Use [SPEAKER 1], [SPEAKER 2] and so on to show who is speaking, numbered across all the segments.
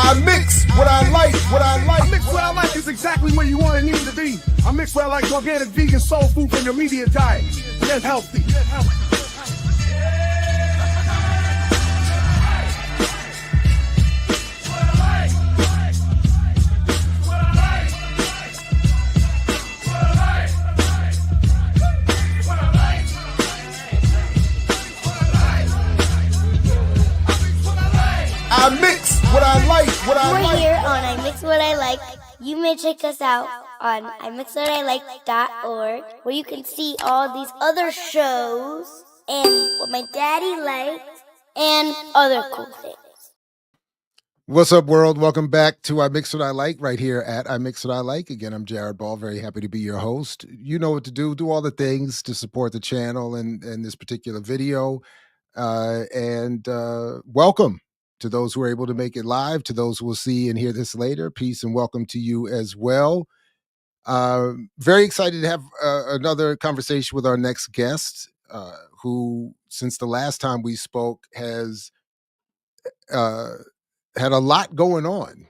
[SPEAKER 1] I mix what I like, what I like.
[SPEAKER 2] I mix what I like is exactly where you want and need to be. I mix what I like, organic, vegan, soul food from your immediate diet. Get healthy. Get healthy.
[SPEAKER 1] I mix what I like, what I like.
[SPEAKER 3] We're here on I Mix What I Like. You may check us out on imixwhatilike.org, where you can see all these other shows and what my daddy likes and other cool things.
[SPEAKER 1] What's up, world? Welcome back to I Mix What I Like right here at I Mix What I Like. Again, I'm Jared Ball. Very happy to be your host. You know what to do. Do all the things to support the channel and this particular video. Welcome to those who are able to make it live, to those who will see and hear this later. Peace and welcome to you as well. Very excited to have another conversation with our next guest, who, since the last time we spoke, has had a lot going on,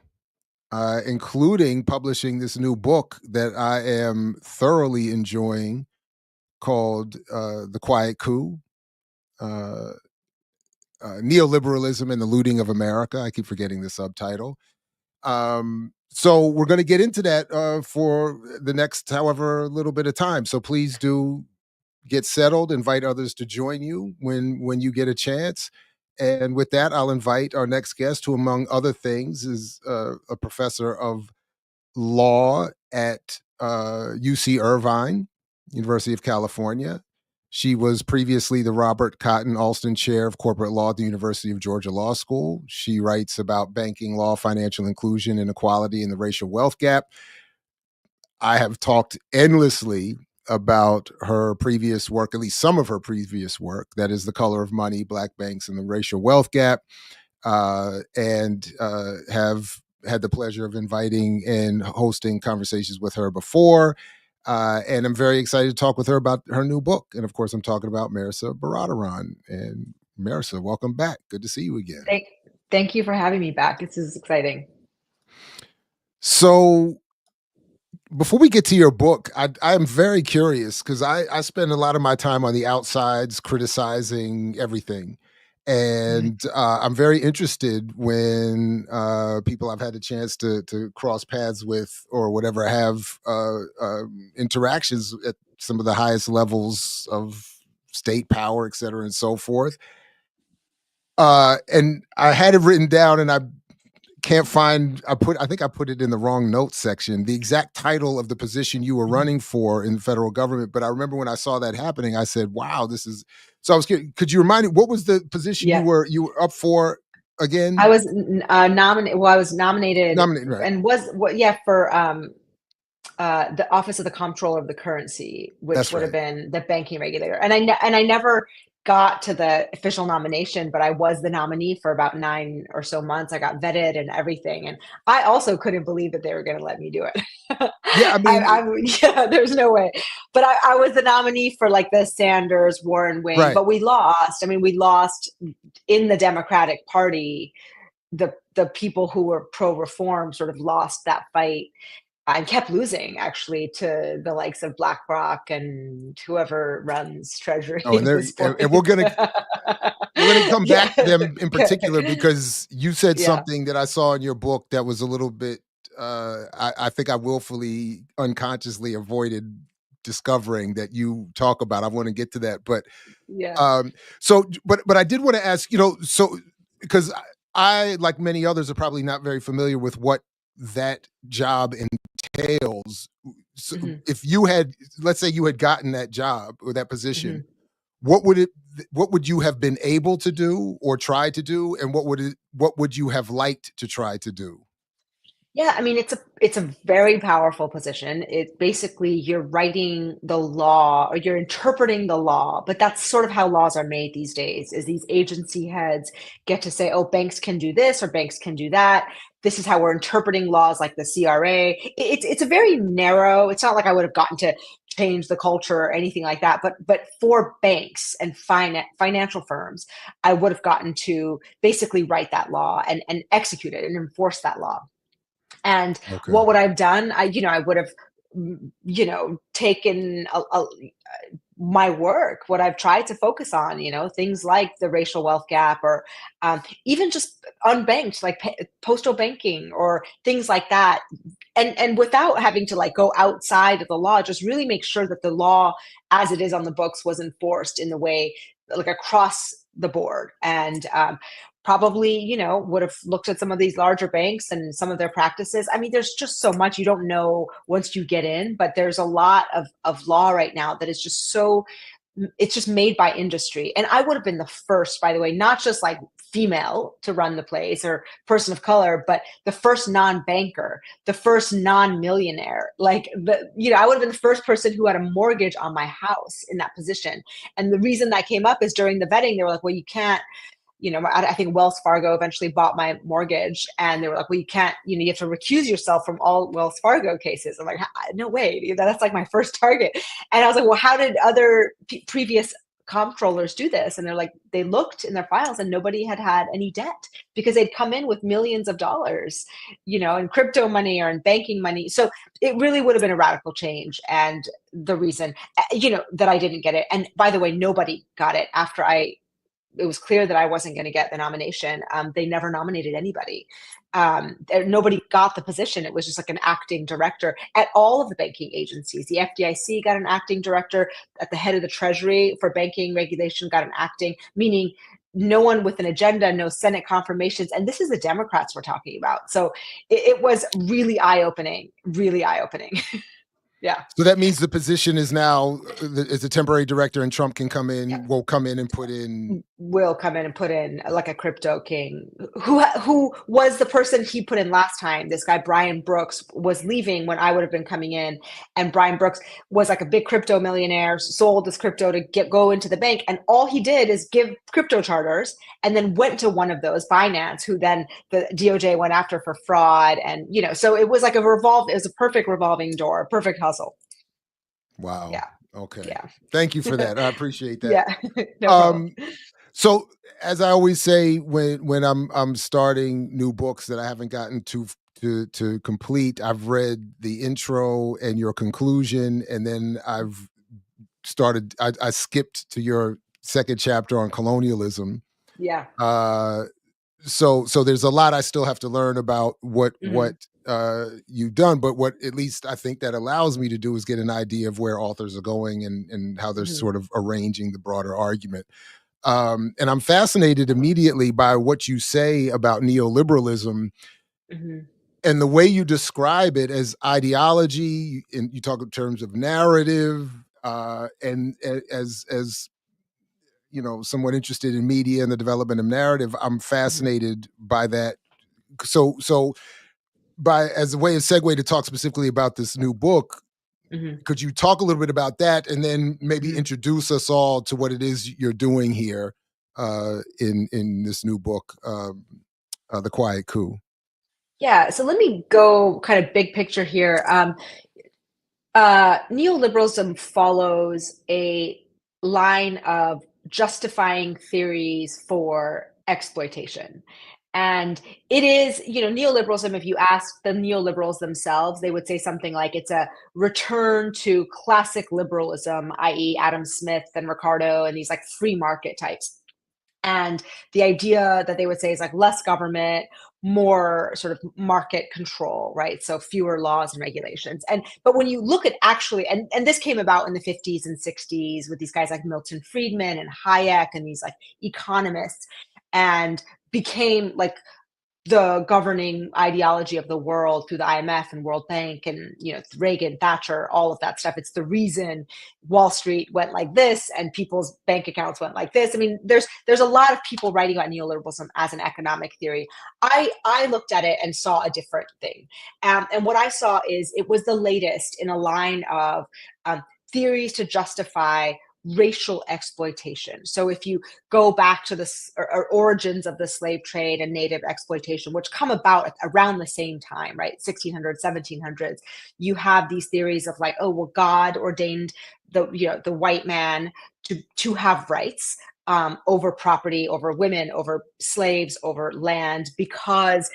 [SPEAKER 1] including publishing this new book that I am thoroughly enjoying called The Quiet Coup. Neoliberalism and the Looting of America. I keep forgetting the subtitle. So we're going to get into that for the next however little bit of time. So please do get settled, invite others to join you when you get a chance. And with that, I'll invite our next guest, who, among other things, is a professor of law at UC Irvine, University of California. She was previously the Robert Cotton Alston Chair of Corporate Law at the University of Georgia Law School. She writes about banking law, financial inclusion, inequality, and the racial wealth gap. I have talked endlessly about her previous work, at least some of her previous work, that is The Color of Money, Black Banks, and the Racial Wealth Gap, and have had the pleasure of inviting and hosting conversations with her before. And I'm very excited to talk with her about her new book. And of course, I'm talking about Mehrsa Baradaran. And Mehrsa, welcome back. Good to see you again.
[SPEAKER 4] Thank you for having me back. This is exciting.
[SPEAKER 1] So before we get to your book, I am very curious, because I spend a lot of my time on the outsides criticizing everything. And I'm very interested when people I've had a chance to cross paths with, or whatever, have interactions at some of the highest levels of state power, et cetera, and so forth. And I had it written down, and I can't find, I think I put it in the wrong notes section, the exact title of the position you were running for in the federal government. But I remember when I saw that happening, I said, wow, this is, so I was curious, could you remind me, what was the position you were up for again?
[SPEAKER 4] I was nominated. Well, I was nominated,
[SPEAKER 1] right.
[SPEAKER 4] And for the Office of the Comptroller of the Currency, which would have been the banking regulator. And I never got to the official nomination, but I was the nominee for about 9 or so months. I got vetted and everything. And I also couldn't believe that they were going to let me do it.
[SPEAKER 1] Yeah, I mean,
[SPEAKER 4] there's no way. But I was the nominee for like the Sanders, Warren wing, but we lost. I mean, we lost in the Democratic Party. The people who were pro-reform sort of lost that fight. I kept losing, actually, to the likes of BlackRock and whoever runs Treasury.
[SPEAKER 1] Oh, and we're gonna come back to them in particular, because you said something that I saw in your book that was a little bit. I think I willfully, unconsciously avoided discovering that you talk about. I want to get to that, but but I did want to ask, so because I, like many others, are probably not very familiar with what that job entails. So if you had, let's say you had gotten that job or that position, what would you have been able to do or try to do, and what would you have liked to try to do?
[SPEAKER 4] Yeah, I mean, it's a very powerful position. It basically, you're writing the law, or you're interpreting the law, but that's sort of how laws are made these days, is these agency heads get to say, oh, banks can do this or banks can do that. This is how we're interpreting laws like the CRA. It's a very narrow, it's not like I would have gotten to change the culture or anything like that. But for banks and financial firms, I would have gotten to basically write that law and execute it and enforce that law. And
[SPEAKER 1] Okay.
[SPEAKER 4] what would I have done? I would have, taken my work, what I've tried to focus on, things like the racial wealth gap, or even just unbanked, like postal banking or things like that. And without having to like go outside of the law, just really make sure that the law as it is on the books was enforced in the way, like across the board. And probably, would have looked at some of these larger banks and some of their practices. I mean, there's just so much you don't know once you get in, but there's a lot of law right now that is just so, it's just made by industry. And I would have been the first, by the way, not just like female to run the place or person of color, but the first non-banker, the first non-millionaire. Like I would have been the first person who had a mortgage on my house in that position. And the reason that came up is during the vetting, they were like, well, you can't, I think Wells Fargo eventually bought my mortgage, and they were like, well, you can't, you have to recuse yourself from all Wells Fargo cases. I'm like, no way, that's like my first target. And I was like, well, how did other previous comptrollers do this? And they're like, they looked in their files and nobody had any debt because they'd come in with millions of dollars, in crypto money or in banking money. So it really would have been a radical change. And the reason, that I didn't get it. And by the way, nobody got it after it was clear that I wasn't going to get the nomination. They never nominated anybody. Nobody got the position. It was just like an acting director at all of the banking agencies. The FDIC got an acting director. At the head of the Treasury for banking regulation got an acting, meaning no one with an agenda, no Senate confirmations. And this is the Democrats we're talking about. So it was really eye-opening, really eye-opening. Yeah.
[SPEAKER 1] So that means the position is now is a temporary director, and Trump can come in, will come in and put in
[SPEAKER 4] like a crypto king who was the person he put in last time. This guy, Brian Brooks, was leaving when I would have been coming in. And Brian Brooks was like a big crypto millionaire, sold this crypto to go into the bank. And all he did is give crypto charters, and then went to one of those, Binance, who then the DOJ went after for fraud. And, so it was like it was a perfect revolving door, perfect hustle.
[SPEAKER 1] Wow.
[SPEAKER 4] Yeah.
[SPEAKER 1] Okay.
[SPEAKER 4] Yeah.
[SPEAKER 1] Thank you for that. I appreciate that.
[SPEAKER 4] Yeah. No problem.
[SPEAKER 1] So as I always say, when I'm starting new books that I haven't gotten to complete, I've read the intro and your conclusion, and then I've started. I skipped to your second chapter on colonialism.
[SPEAKER 4] Yeah.
[SPEAKER 1] So there's a lot I still have to learn about what you've done, but what at least I think that allows me to do is get an idea of where authors are going and how they're sort of arranging the broader argument. And I'm fascinated immediately by what you say about neoliberalism and the way you describe it as ideology, and you talk in terms of narrative, and as somewhat interested in media and the development of narrative, I'm fascinated by that. So as a way of segue to talk specifically about this new book, could you talk a little bit about that, and then maybe introduce us all to what it is you're doing here in this new book, The Quiet Coup?
[SPEAKER 4] Yeah, so let me go kind of big picture here. Neoliberalism follows a line of justifying theories for exploitation. And it is, neoliberalism, if you ask the neoliberals themselves, they would say something like it's a return to classic liberalism, i.e. Adam Smith and Ricardo and these like free market types. And the idea that they would say is like less government, more sort of market control, right? So fewer laws and regulations. But when you look at actually, and this came about in the 50s and 60s with these guys like Milton Friedman and Hayek and these like economists, and became like the governing ideology of the world through the IMF and World Bank and, Reagan, Thatcher, all of that stuff. It's the reason Wall Street went like this and people's bank accounts went like this. I mean, there's a lot of people writing about neoliberalism as an economic theory. I looked at it and saw a different thing. And what I saw is it was the latest in a line of theories to justify racial exploitation. So if you go back to the origins of the slave trade and native exploitation, which come about around the same time, right? 1600s, 1700s, you have these theories of like, oh, well, God ordained the white man to have rights over property, over women, over slaves, over land, because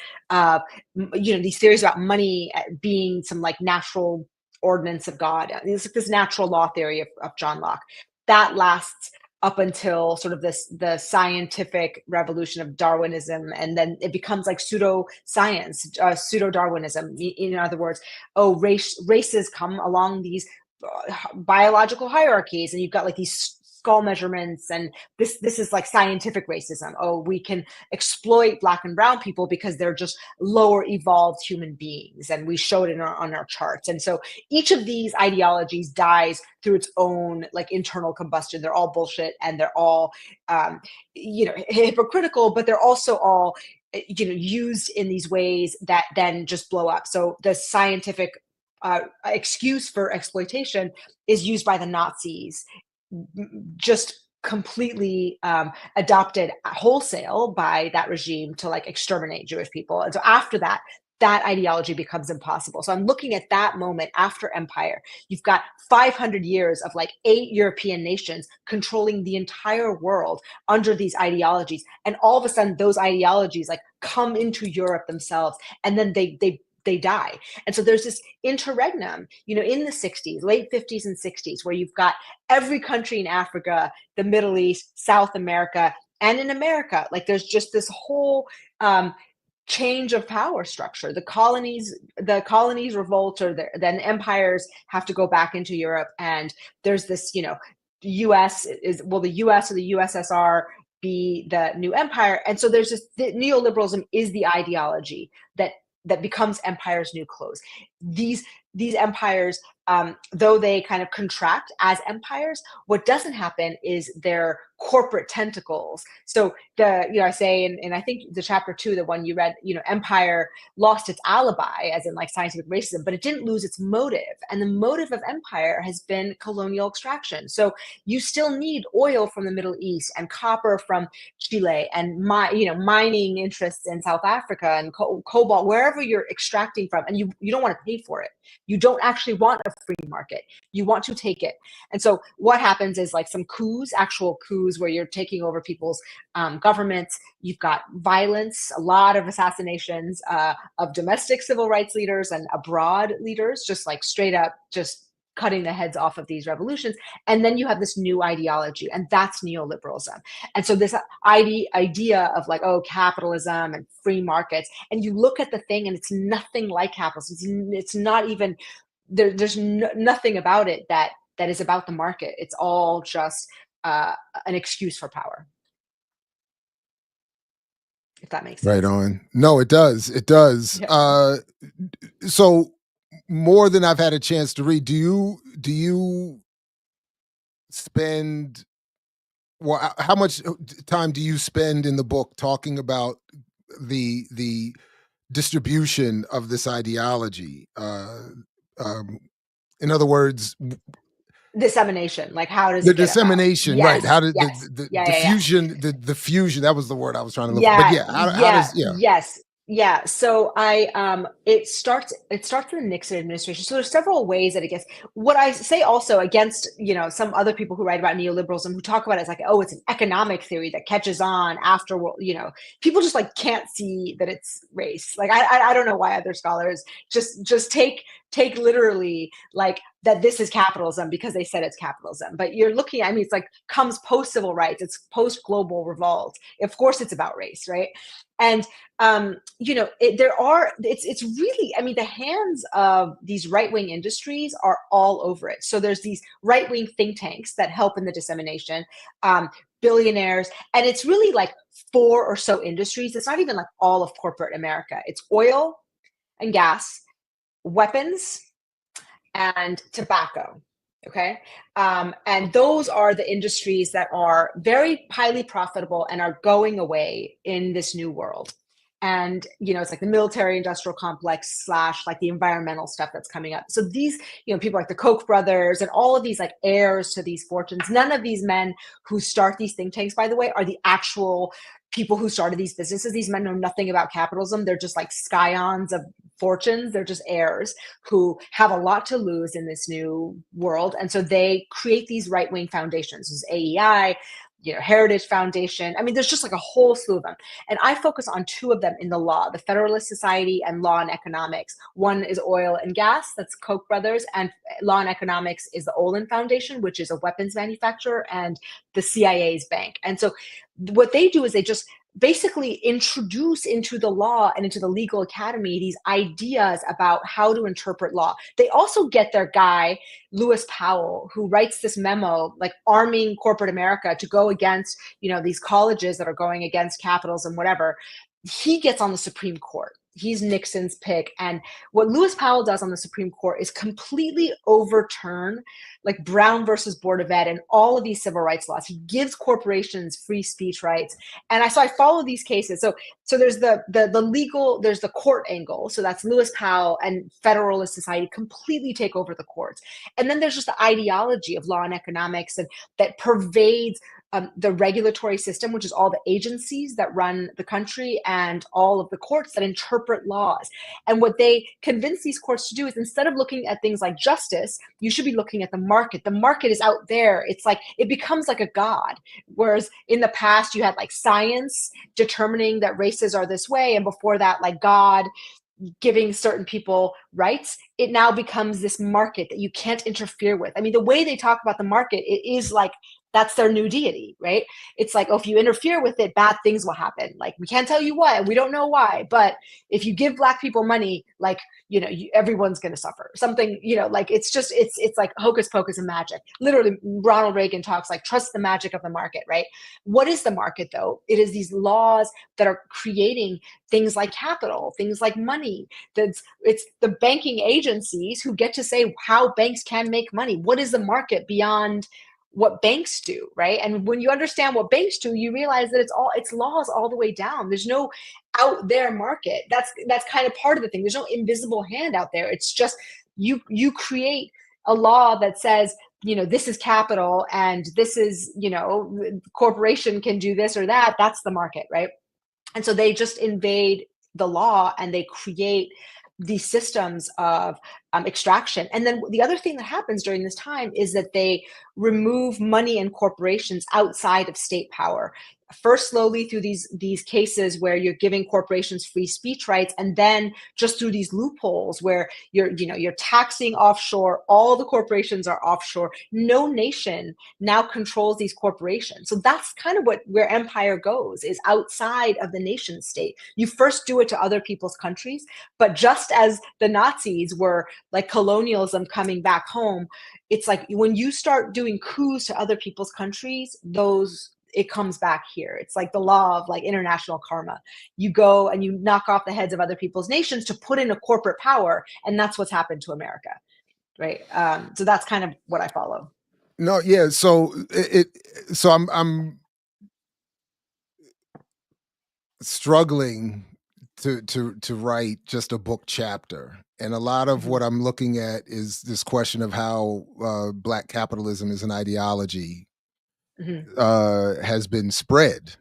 [SPEAKER 4] these theories about money being some like natural ordinance of God. This natural law theory of John Locke that lasts up until sort of the scientific revolution of Darwinism, and then it becomes like pseudo-science, pseudo-Darwinism. In other words, races come along these biological hierarchies, and you've got like these skull measurements, and this is like scientific racism. Oh, we can exploit Black and brown people because they're just lower evolved human beings, and we show it on our charts. And so each of these ideologies dies through its own like internal combustion. They're all bullshit, and they're all hypocritical, but they're also all used in these ways that then just blow up. So the scientific excuse for exploitation is used by the Nazis, just completely adopted wholesale by that regime to like exterminate Jewish people. And so after that ideology becomes impossible. So I'm looking at that moment after empire. You've got 500 years of like 8 European nations controlling the entire world under these ideologies. And all of a sudden those ideologies like come into Europe themselves, and then they die. And so there's this interregnum, in the 60s, late 50s and 60s, where you've got every country in Africa, the Middle East, South America, and in America, like there's just this whole change of power structure. The colonies revolt, or then empires have to go back into Europe, and there's this, the US or the USSR be the new empire. And so there's this, neoliberalism is the ideology that becomes empire's new clothes. These empires, though they kind of contract as empires, what doesn't happen is their corporate tentacles. So I say, and I think the chapter 2, the one you read, empire lost its alibi, as in like scientific racism, but it didn't lose its motive. And the motive of empire has been colonial extraction. So you still need oil from the Middle East, and copper from Chile, and mining interests in South Africa, and cobalt, wherever you're extracting from, and you don't want to pay for it. You don't actually want a free market. You want to take it. And so what happens is like some coups, actual coups, where you're taking over people's governments. You've got violence, a lot of assassinations of domestic civil rights leaders and abroad leaders, just like straight up just cutting the heads off of these revolutions. And then you have this new ideology, and that's neoliberalism. And so this idea of like, oh, capitalism and free markets, and you look at the thing and it's nothing like capitalism. It's not even, there's nothing about it that is about the market. It's all just an excuse for power. If that makes sense.
[SPEAKER 1] Right on. No, it does. It does. Yeah. So more than I've had a chance to read, do you spend, well, how much time do you spend in the book talking about the distribution of this ideology? In other words,
[SPEAKER 4] dissemination, like how does
[SPEAKER 1] the dissemination,
[SPEAKER 4] yes,
[SPEAKER 1] right? How did
[SPEAKER 4] yes,
[SPEAKER 1] the diffusion, the fusion, that was the word I was trying to look for. But
[SPEAKER 4] so it starts in the Nixon administration. So there's several ways that it gets. What I say also against, some other people who write about neoliberalism, who talk about it as like, oh, it's an economic theory that catches on after, people just like can't see that it's race. Like I don't know why other scholars just take literally like that this is capitalism because they said it's capitalism. But you're looking at, it's like comes post civil rights, it's post global revolt. Of course it's about race, right? And it's really, the hands of these right-wing industries are all over it. So there's these right-wing think tanks that help in the dissemination, billionaires, and it's really like 4 or so industries. It's not even like all of corporate America. It's oil and gas, weapons, and tobacco. Okay. And those are the industries that are very highly profitable and are going away in this new world. and it's like the military industrial complex / like the environmental stuff that's coming up. So these people like the Koch brothers and all of these like heirs to these fortunes, none of these men who start these think tanks, by the way, are the actual people who started these businesses. These men know nothing about capitalism. They're just like scions of fortunes. They're just heirs who have a lot to lose in this new world, and so they create these right-wing foundations. This is AEI, Heritage Foundation. I mean, there's just like a whole slew of them. And I focus on two of them in the law, the Federalist Society and Law and Economics. One is oil and gas, that's Koch brothers, and Law and Economics is the Olin Foundation, which is a weapons manufacturer, and the CIA's bank. And so what they do is they just basically introduce into the law and into the legal academy these ideas about how to interpret law. They also get their guy, Lewis Powell, who writes this memo, like arming corporate America to go against, these colleges that are going against capitalism, whatever. He gets on the Supreme Court. He's Nixon's pick. And what Lewis Powell does on the Supreme Court is completely overturn like Brown versus Board of Ed and all of these civil rights laws. He gives corporations free speech rights. And I follow these cases. So there's the legal, there's the court angle. So that's Lewis Powell and Federalist Society completely take over the courts. And then there's just the ideology of law and economics and that pervades the regulatory system, which is all the agencies that run the country and all of the courts that interpret laws. And what they convince these courts to do is instead of looking at things like justice, you should be looking at the market. The market is out there. It's like, it becomes like a god. Whereas in the past, you had like science determining that races are this way. And before that, like God giving certain people rights. It now becomes this market that you can't interfere with. I mean, the way they talk about the market, it is like, that's their new deity, right? It's like, oh, if you interfere with it, bad things will happen. Like, we can't tell you why, we don't know why, but if you give Black people money, like, everyone's going to suffer something, like, it's just, it's like hocus pocus and magic. Literally, Ronald Reagan talks like, trust the magic of the market, right? What is the market though? It is these laws that are creating things like capital, things like money. It's the banking agencies who get to say how banks can make money. What is the market beyond what banks do, right? And when you understand what banks do, you realize that it's laws all the way down. There's no out there market. That's kind of part of the thing. There's no invisible hand out there. It's just you create a law that says, this is capital and this is, corporation can do this or that. That's the market, right? And so they just invade the law and they create these systems of extraction. And then the other thing that happens during this time is that they remove money and corporations outside of state power. First, slowly through these cases where you're giving corporations free speech rights, and then just through these loopholes where you're taxing offshore. All the corporations are offshore. No nation now controls these corporations. So that's kind of where empire goes, is outside of the nation state. You first do it to other people's countries, but just as the Nazis were like colonialism coming back home, it's like when you start doing coups to other people's countries, it comes back here. It's like the law of like international karma. You go and you knock off the heads of other people's nations to put in a corporate power, and that's what's happened to America, right? So that's kind of what I follow.
[SPEAKER 1] No, yeah. So I'm struggling to write just a book chapter, and a lot of what I'm looking at is this question of how Black capitalism is an ideology. Has been spread.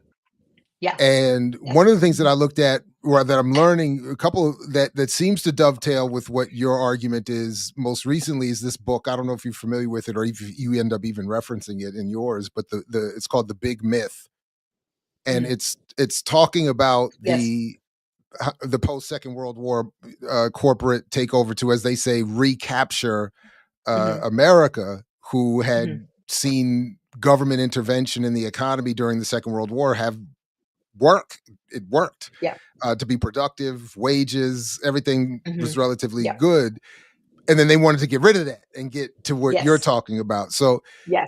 [SPEAKER 4] Yeah.
[SPEAKER 1] And one of the things that I looked at, or that I'm learning, a couple that seems to dovetail with what your argument is most recently, is this book. I don't know if you're familiar with it or if you end up even referencing it in yours, but it's called The Big Myth. And it's talking about the post-Second World War corporate takeover to, as they say, recapture America, who had seen government intervention in the economy during the Second World War it worked to be productive, wages, everything was relatively good. And then they wanted to get rid of that and get to what you're talking about. So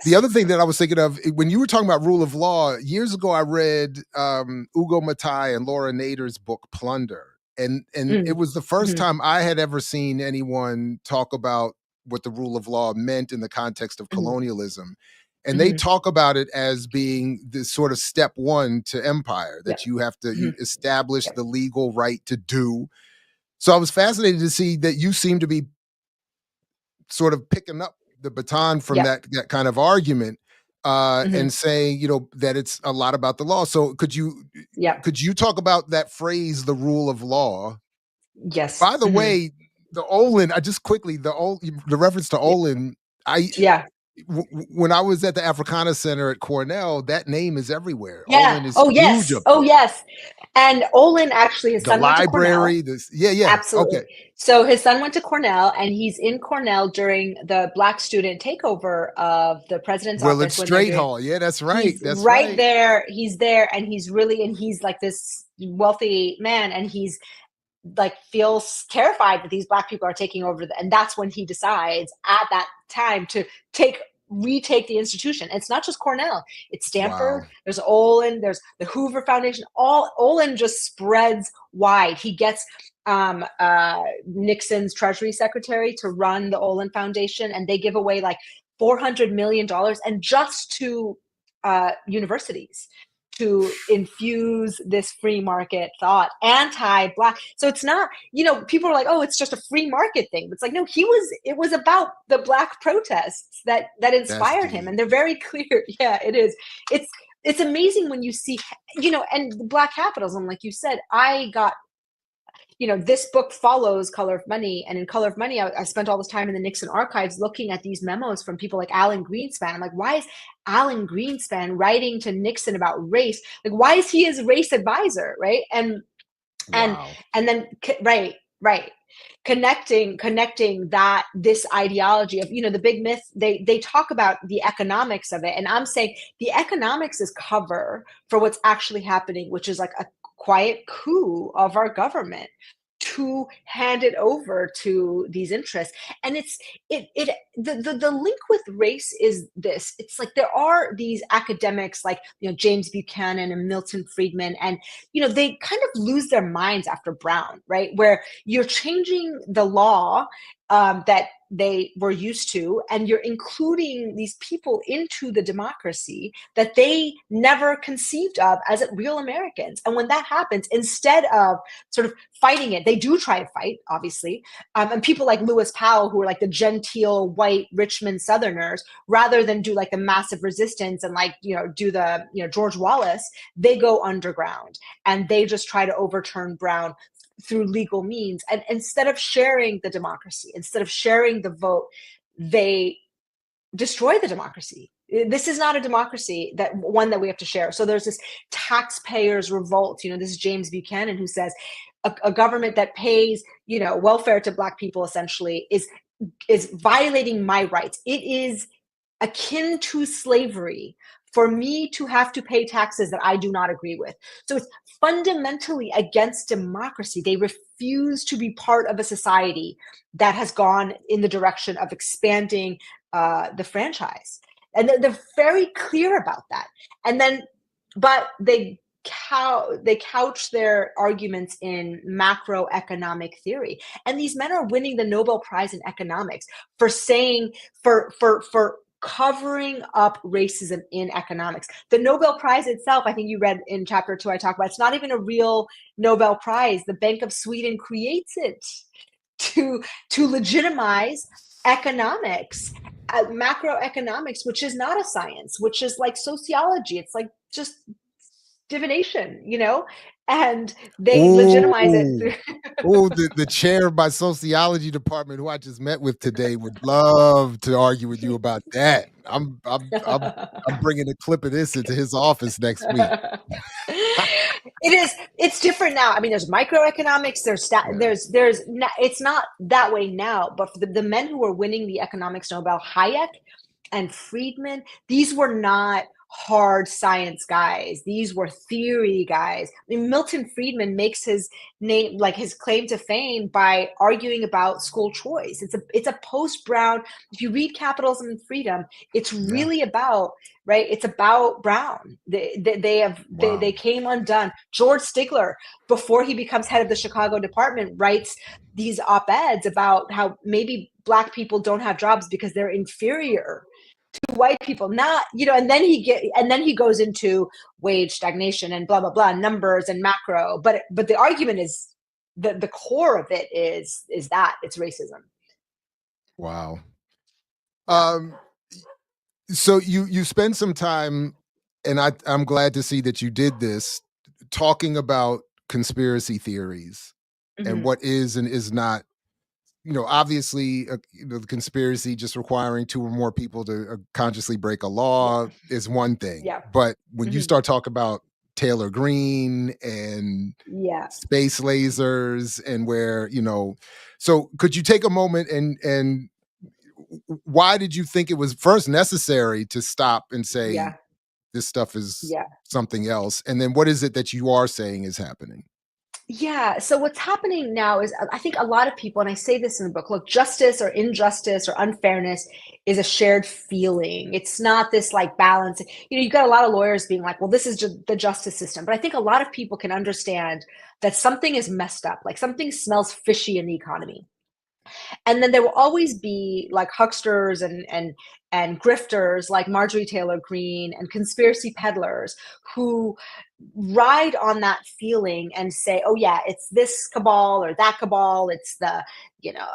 [SPEAKER 1] the other thing that I was thinking of, when you were talking about rule of law, years ago, I read Ugo Matai and Laura Nader's book, Plunder. And it was the first time I had ever seen anyone talk about what the rule of law meant in the context of colonialism. And they talk about it as being this sort of step one to empire, that you have to you establish the legal right to do. So I was fascinated to see that you seem to be sort of picking up the baton from that kind of argument, and saying, that it's a lot about the law. So could you talk about that phrase, the rule of law?
[SPEAKER 4] Yes.
[SPEAKER 1] By the way, the Olin, the reference to Olin, when I was at the Africana Center at Cornell, that name is everywhere.
[SPEAKER 4] Yeah.
[SPEAKER 1] Olin is
[SPEAKER 4] huge. Yes. And Olin, actually, his son went to Cornell. Absolutely.
[SPEAKER 1] Okay.
[SPEAKER 4] So his son went to Cornell, and he's in Cornell during the Black student takeover of the president's
[SPEAKER 1] Willard
[SPEAKER 4] office.
[SPEAKER 1] Straight Hall. Yeah, that's right.
[SPEAKER 4] That's right there. He's there, and he's like this wealthy man, and he's like feels terrified that these Black people are taking over, and that's when he decides at that time to retake the institution. And it's not just Cornell, it's Stanford. There's Olin, there's the Hoover Foundation. Olin just spreads wide. He gets Nixon's Treasury Secretary to run the Olin Foundation, and they give away like $400 million and just to universities to infuse this free market thought, anti-Black. So it's not, people are like, oh, it's just a free market thing. But it's like, no, it was about the Black protests that inspired him. And they're very clear. Yeah, it is. It's amazing when you see, and Black capitalism, like you said, I got, this book follows Color of Money. And in Color of Money, I spent all this time in the Nixon archives looking at these memos from people like Alan Greenspan. I'm like, why is Alan Greenspan writing to Nixon about race? Like, why is he his race advisor? Right. And then, right. Connecting that this ideology of, the big myth, they talk about the economics of it. And I'm saying the economics is cover for what's actually happening, which is like a quiet coup of our government to hand it over to these interests. And the link with race is this. It's like there are these academics like James Buchanan and Milton Friedman, and they kind of lose their minds after Brown, right? Where you're changing the law that they were used to, and you're including these people into the democracy that they never conceived of as real Americans. And when that happens, instead of sort of fighting it, they do try to fight, obviously. And people like Lewis Powell, who are like the genteel white Richmond Southerners, rather than do like the massive resistance and do the George Wallace, they go underground and they just try to overturn Brown through legal means. And instead of sharing the democracy, instead of sharing the vote, they destroy the democracy. This is not a democracy that we have to share. So there's this taxpayers revolt. This is James Buchanan, who says a government that pays, welfare to Black people essentially is violating my rights. It is akin to slavery for me to have to pay taxes that I do not agree with. So it's fundamentally against democracy. They refuse to be part of a society that has gone in the direction of expanding the franchise. And they're very clear about that. And then, but they couch their arguments in macroeconomic theory. And these men are winning the Nobel Prize in economics for saying, for covering up racism in economics. The Nobel Prize itself, I think you read in chapter 2, I talk about, it's not even a real Nobel Prize. The Bank of Sweden creates it to legitimize economics, macroeconomics, which is not a science, which is like sociology. It's like just divination, and they legitimize it.
[SPEAKER 1] The chair of my sociology department, who I just met with today, would love to argue with you about that. I'm bringing a clip of this into his office next week.
[SPEAKER 4] It's different now. I mean, there's microeconomics, it's not that way now, but for the men who were winning the economics Nobel, Hayek and Friedman, these were not hard science guys. These were theory guys. I mean, Milton Friedman makes his name, like his claim to fame, by arguing about school choice. It's a post-Brown. If you read Capitalism and Freedom, it's really about, right? It's about Brown. They came undone. George Stigler, before he becomes head of the Chicago department, writes these op-eds about how maybe Black people don't have jobs because they're inferior to white people, not, and then he goes into wage stagnation and blah blah blah, numbers and macro, but the argument is the core of it is that it's racism.
[SPEAKER 1] Wow. So you spend some time, and I'm glad to see that you did this, talking about conspiracy theories and what is and is not. Obviously, the conspiracy just requiring two or more people to consciously break a law is one thing.
[SPEAKER 4] Yeah.
[SPEAKER 1] But when you start talking about Taylor Green and space lasers and where, so could you take a moment and why did you think it was first necessary to stop and say this stuff is something else? And then what is it that you are saying is happening?
[SPEAKER 4] Yeah. So what's happening now is, I think a lot of people, and I say this in the book, look, justice or injustice or unfairness is a shared feeling. It's not this like balance. You've got a lot of lawyers being like, well, this is just the justice system. But I think a lot of people can understand that something is messed up, like something smells fishy in the economy. And then there will always be like hucksters and grifters like Marjorie Taylor Greene and conspiracy peddlers who ride on that feeling and say, oh yeah, it's this cabal or that cabal, it's the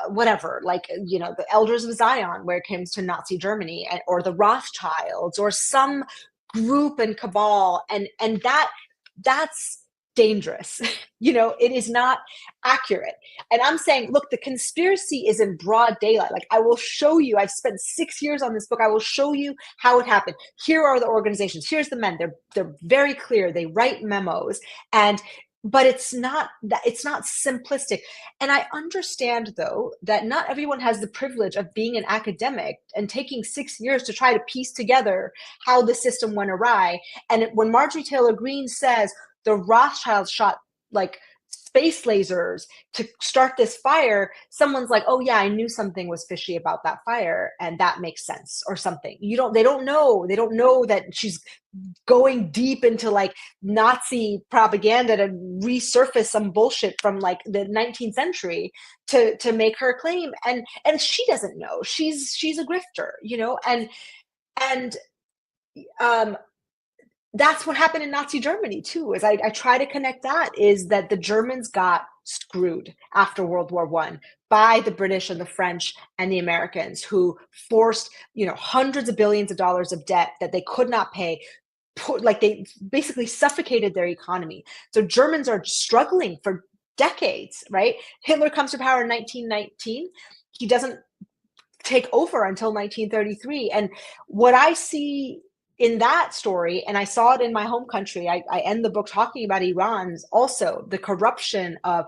[SPEAKER 4] whatever, like the Elders of Zion where it comes to Nazi Germany, or the Rothschilds or some group and cabal, and that's dangerous. It is not accurate. And I'm saying, look, the conspiracy is in broad daylight. Like, I will show you, I've spent 6 years on this book. I will show you how it happened. Here are the organizations. Here's the men. They're very clear. They write memos, but it's not simplistic. And I understand, though, that not everyone has the privilege of being an academic and taking 6 years to try to piece together how the system went awry. And when Marjorie Taylor Greene says the Rothschilds shot like space lasers to start this fire, someone's like, oh yeah, I knew something was fishy about that fire, and that makes sense, or something. They don't know that she's going deep into like Nazi propaganda to resurface some bullshit from like the 19th century to make her claim. And she doesn't know. She's a grifter, and that's what happened in Nazi Germany too. Is I try to connect that, is that the Germans got screwed after World War I by the British and the French and the Americans, who forced hundreds of billions of dollars of debt that they could not pay. They basically suffocated their economy. So Germans are struggling for decades, right? Hitler comes to power in 1919. He doesn't take over until 1933. And what I see in that story, and I saw it in my home country, I end the book talking about Iran's also the corruption of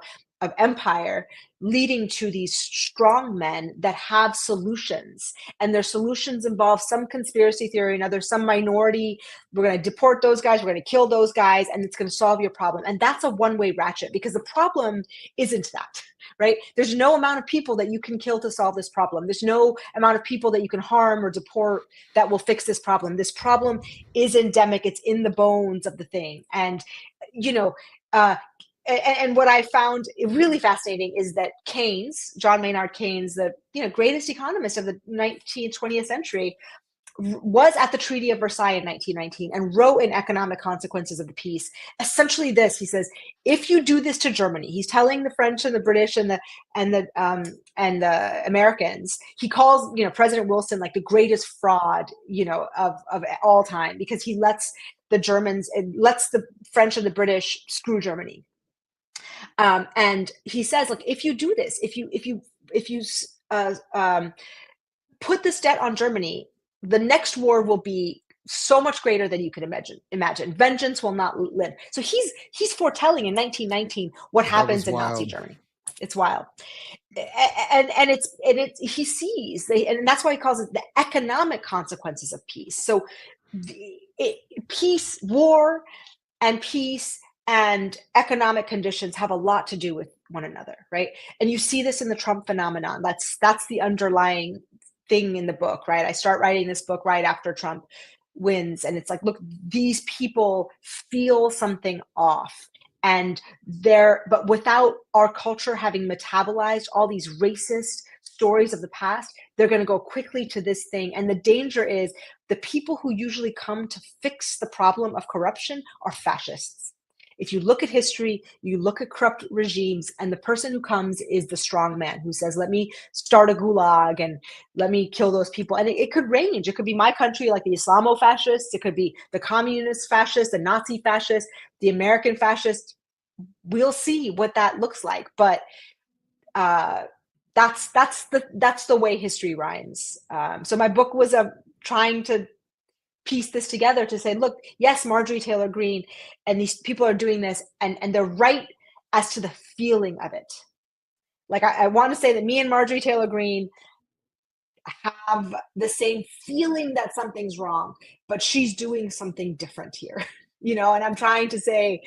[SPEAKER 4] empire leading to these strong men that have solutions, and their solutions involve some conspiracy theory, and other some minority. We're going to deport those guys, we're going to kill those guys, and it's going to solve your problem. And that's a one-way ratchet, because the problem isn't that, right? There's no amount of people that you can kill to solve this problem. There's no amount of people that you can harm or deport that will fix this problem. This problem is endemic. It's in the bones of the thing. And and what I found really fascinating is that Keynes, John Maynard Keynes, the greatest economist of the 19th, 20th century, was at the Treaty of Versailles in 1919 and wrote in Economic Consequences of the Peace essentially this. He says, if you do this to Germany, he's telling the French and the British and the Americans, he calls President Wilson like the greatest fraud of all time, because he lets the Germans, and lets the French and the British screw Germany. And he says, look, if you do this, if you put this debt on Germany, the next war will be so much greater than you can imagine. Vengeance will not live. So he's foretelling in 1919 what happens in Nazi Germany. It's wild. And he sees, and that's why he calls it the economic consequences of peace. So peace, war and peace and economic conditions have a lot to do with one another, right? And you see this in the Trump phenomenon. That's the underlying thing in the book, right? I start writing this book right after Trump wins, and it's like, look, these people feel something off, And but without our culture having metabolized all these racist stories of the past, they're going to go quickly to this thing. And the danger is the people who usually come to fix the problem of corruption are fascists. If you look at history, you look at corrupt regimes, and the person who comes is the strong man who says, let me start a gulag and let me kill those people. And it could range. It could be my country, like the Islamo-fascists. It could be the communist fascists, the Nazi fascists, the American fascists. We'll see what that looks like. But that's the way history rhymes. So my book was trying to piece this together to say, look, yes, Marjorie Taylor Greene and these people are doing this, and they're right as to the feeling of it. Like I want to say that me and Marjorie Taylor Greene have the same feeling that something's wrong, but she's doing something different here, and I'm trying to say,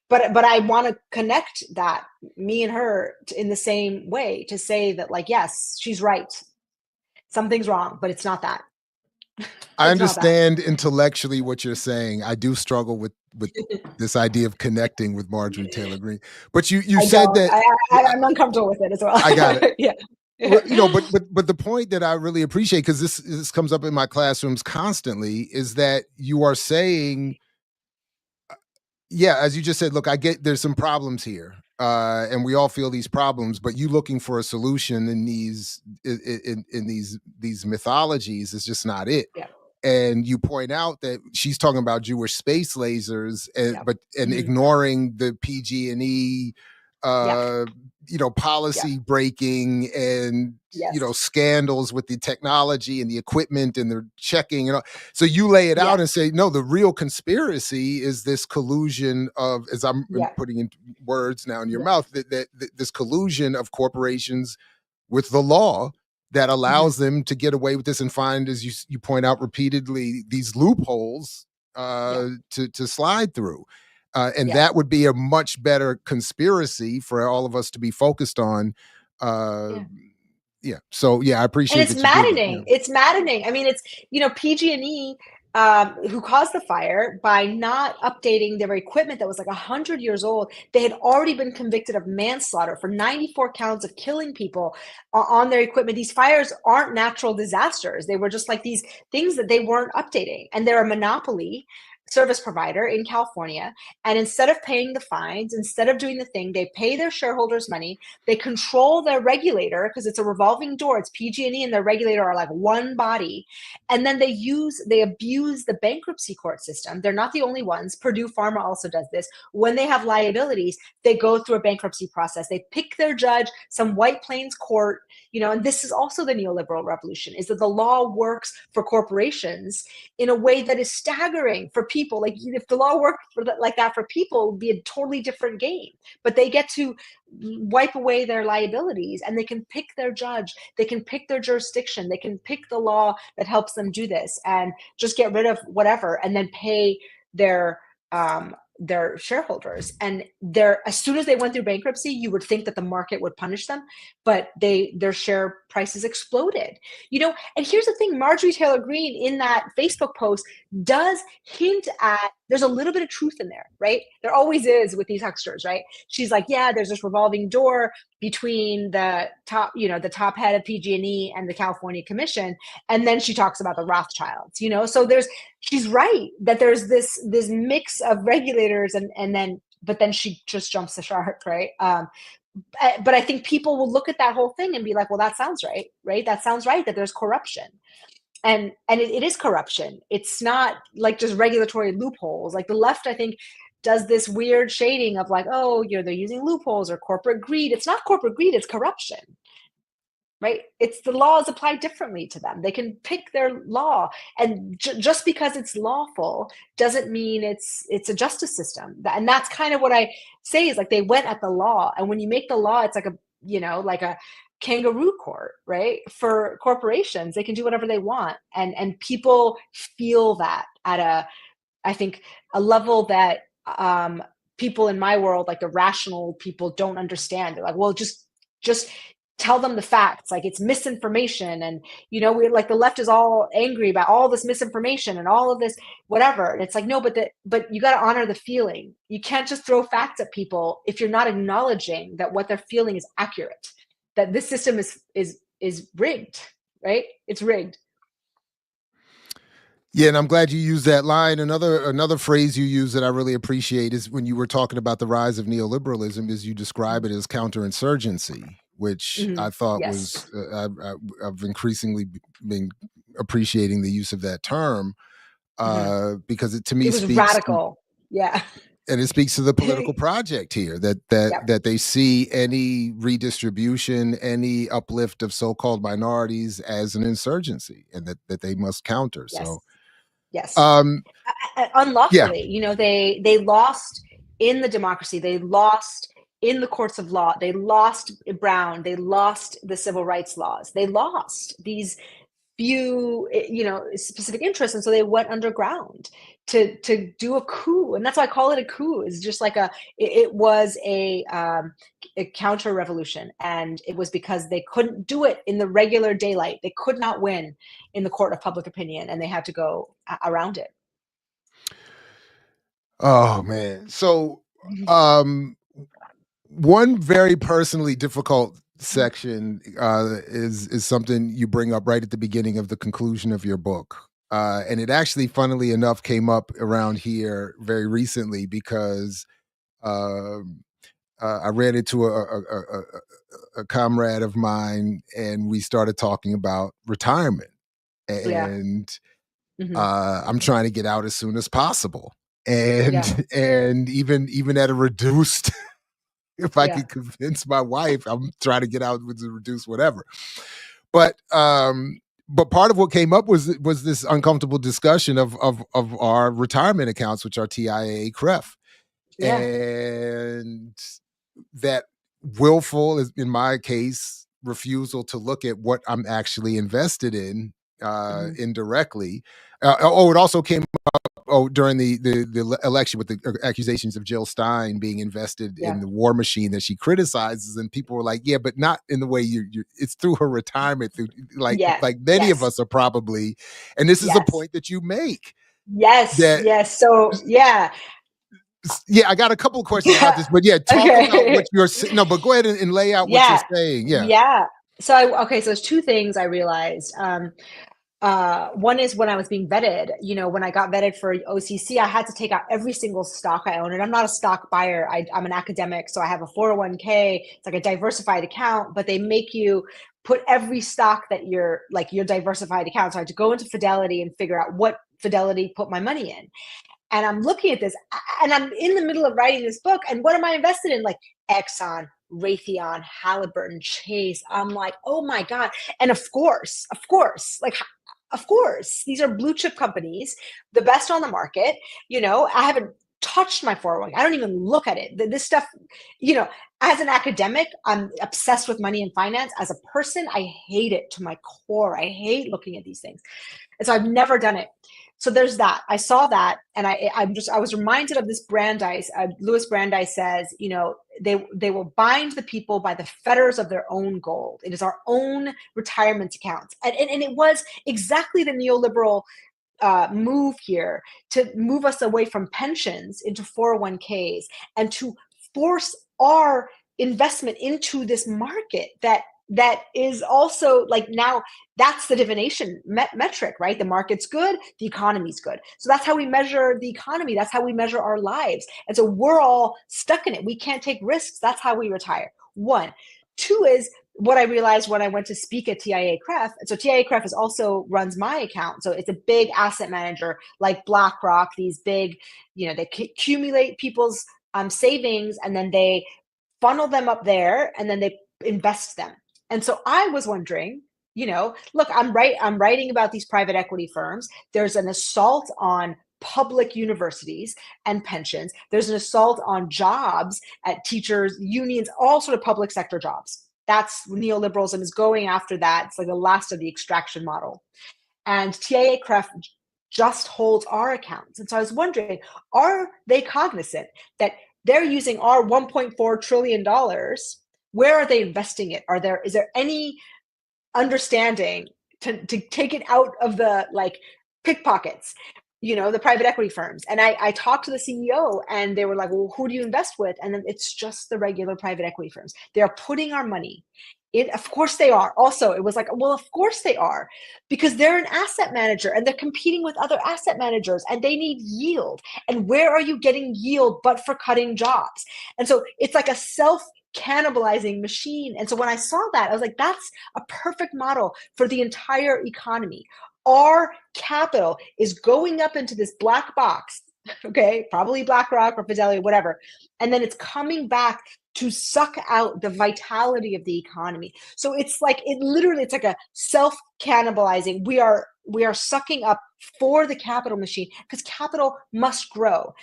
[SPEAKER 4] but I want to connect that, me and her, in the same way, to say that, like, yes, she's right. Something's wrong, but it's not that.
[SPEAKER 1] I understand intellectually what you're saying. I do struggle with this idea of connecting with Marjorie Taylor Greene. But you said that
[SPEAKER 4] I'm uncomfortable with it as well.
[SPEAKER 1] I got it.
[SPEAKER 4] Yeah.
[SPEAKER 1] Well, but the point that I really appreciate, because this comes up in my classrooms constantly, is that you are saying, yeah, as you just said, look, I get there's some problems here, and we all feel these problems, but you looking for a solution in these mythologies is just not it.
[SPEAKER 4] Yeah.
[SPEAKER 1] And you point out that she's talking about Jewish space lasers, and
[SPEAKER 4] Mm-hmm.
[SPEAKER 1] ignoring the PG&E, policy breaking and scandals with the technology and the equipment and the checking and all. So you lay it out and say, no, the real conspiracy is this collusion of, as I'm putting in words now in your mouth, that this collusion of corporations with the law that allows them to get away with this and find, as you point out repeatedly, these loopholes to slide through. And that would be a much better conspiracy for all of us to be focused on. So I appreciate it.
[SPEAKER 4] And it's maddening. It's maddening. I mean, it's, PG&E, who caused the fire by not updating their equipment that was like 100 years old. They had already been convicted of manslaughter for 94 counts of killing people on their equipment. These fires aren't natural disasters. They were just like these things that they weren't updating. And they're a monopoly service provider in California. And instead of paying the fines, instead of doing the thing, they pay their shareholders money. They control their regulator, because it's a revolving door. It's PG&E and their regulator are like one body. And then they abuse the bankruptcy court system. They're not the only ones. Purdue Pharma also does this. When they have liabilities, they go through a bankruptcy process. They pick their judge, some White Plains court, and this is also the neoliberal revolution, is that the law works for corporations in a way that is staggering for people. Like, if the law worked like that for people, it would be a totally different game. But they get to wipe away their liabilities, and they can pick their judge, they can pick their jurisdiction, they can pick the law that helps them do this, and just get rid of whatever, and then pay their shareholders. And as soon as they went through bankruptcy, you would think that the market would punish them, but their share prices exploded. And here's the thing: Marjorie Taylor Greene, in that Facebook post, does hint at, there's a little bit of truth in there, right? There always is with these hucksters, right? She's like, yeah, there's this revolving door between the top head of PG&E and the California Commission. And then she talks about the Rothschilds, so she's right that there's this mix of regulators, but then she just jumps the shark, right? But I think people will look at that whole thing and be like, well, that sounds right? That sounds right, that there's corruption. And it is corruption. It's not like just regulatory loopholes. Like the left, I think, does this weird shading of like, oh, they're using loopholes or corporate greed. It's not corporate greed, it's corruption, right? It's the law is applied differently to them. They can pick their law. And just because it's lawful doesn't mean it's a justice system. And that's kind of what I say, is like, they went at the law. And when you make the law, it's like a kangaroo court, right? For corporations, they can do whatever they want. And people feel that at I think a level that people in my world, like the rational people, don't understand. They're like, well, just tell them the facts, like it's misinformation, and we're like, the left is all angry about all this misinformation and all of this whatever, and it's like, no, but you got to honor the feeling. You can't just throw facts at people if you're not acknowledging that what they're feeling is accurate, that this system is rigged, right? It's rigged.
[SPEAKER 1] Yeah, and I'm glad you used that line. Another phrase you use that I really appreciate is when you were talking about the rise of neoliberalism, is you describe it as counterinsurgency, which I thought
[SPEAKER 4] Yes.
[SPEAKER 1] was I've increasingly been appreciating the use of that term because it, to me,
[SPEAKER 4] It was
[SPEAKER 1] speaks
[SPEAKER 4] radical. Yeah.
[SPEAKER 1] and it speaks to the political project here, that they see any redistribution, any uplift of so-called minorities as an insurgency, and that they must counter.
[SPEAKER 4] Yes.
[SPEAKER 1] So
[SPEAKER 4] Yes.
[SPEAKER 1] yeah.
[SPEAKER 4] Unlawfully, they lost in the democracy. They lost in the courts of law. They lost Brown. They lost the civil rights laws. They lost these few, specific interests, and so they went underground to do a coup. And that's why I call it a coup. It's just like it was a counter revolution, and it was because they couldn't do it in the regular daylight. They could not win in the court of public opinion, and they had to go around it.
[SPEAKER 1] Oh man. So one very personally difficult section is something you bring up right at the beginning of the conclusion of your book. And it actually, funnily enough, came up around here very recently because I ran into a comrade of mine, and we started talking about retirement. And I'm trying to get out as soon as possible. And even at a reduced, if I could convince my wife, I'm trying to get out with a reduced whatever. But part of what came up was this uncomfortable discussion of our retirement accounts, which are TIAA, CREF, and that willful, in my case, refusal to look at what I'm actually invested in indirectly. It also came up during the election with the accusations of Jill Stein being invested in the war machine that she criticizes, and people were like, "Yeah, but not in the way you it's through her retirement, through like many of us are probably." And this is a point that you make.
[SPEAKER 4] So
[SPEAKER 1] I got a couple of questions about this, but talk about what you're saying. No, but go ahead and lay out what you're saying.
[SPEAKER 4] So there's two things I realized. One is when I was being vetted, when I got vetted for OCC, I had to take out every single stock I own. And I'm not a stock buyer. I'm an academic. So I have a 401k. It's like a diversified account, but they make you put every stock that you're like your diversified account. So I had to go into Fidelity and figure out what Fidelity put my money in. And I'm looking at this, and I'm in the middle of writing this book. And what am I invested in? Like Exxon, Raytheon, Halliburton, Chase. I'm like, oh my God. And of course, these are blue chip companies, the best on the market. I haven't touched my 401k. I don't even look at it. This stuff, as an academic, I'm obsessed with money and finance. As a person, I hate it to my core. I hate looking at these things. And so I've never done it. So there's that. I saw that, and I was reminded of this Brandeis. Louis Brandeis says, they will bind the people by the fetters of their own gold. It is our own retirement accounts, and it was exactly the neoliberal move here to move us away from pensions into 401ks and to force our investment into this market that is also like, now that's the divination metric, right? The market's good, the economy's good. So that's how we measure the economy. That's how we measure our lives. And so we're all stuck in it. We can't take risks. That's how we retire. One. Two is what I realized when I went to speak at TIAA-CREF. So TIAA-CREF is also runs my account. So it's a big asset manager like BlackRock, these big, they accumulate people's savings, and then they funnel them up there, and then they invest them. And so I was wondering, look, I'm writing about these private equity firms. There's an assault on public universities and pensions. There's an assault on jobs at teachers, unions, all sort of public sector jobs. That's neoliberalism is going after that. It's like the last of the extraction model. And TIAA-CREF just holds our accounts. And so I was wondering, are they cognizant that they're using our $1.4 trillion Where are they investing it? Is there any understanding to take it out of the like pickpockets, the private equity firms? And I talked to the CEO and they were like, well, who do you invest with? And then it's just the regular private equity firms. They're putting our money. Of course they are. Also, it was like, well, of course they are, because they're an asset manager and they're competing with other asset managers and they need yield. And where are you getting yield but for cutting jobs? And so it's like a self-cannibalizing machine. And so when I saw that, I was like, that's a perfect model for the entire economy. Our capital is going up into this black box, okay, probably BlackRock or Fidelity, whatever, and then it's coming back to suck out the vitality of the economy. So it's like it's like a self-cannibalizing. We are sucking up for the capital machine, because capital must grow,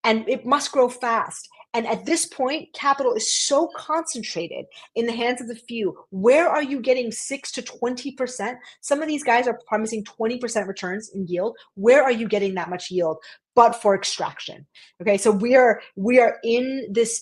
[SPEAKER 4] and it must grow fast. And at this point, capital is so concentrated in the hands of the few. Where are you getting 6 to 20%? Some of these guys are promising 20% returns in yield. Where are you getting that much yield but for extraction? Okay, so we are in this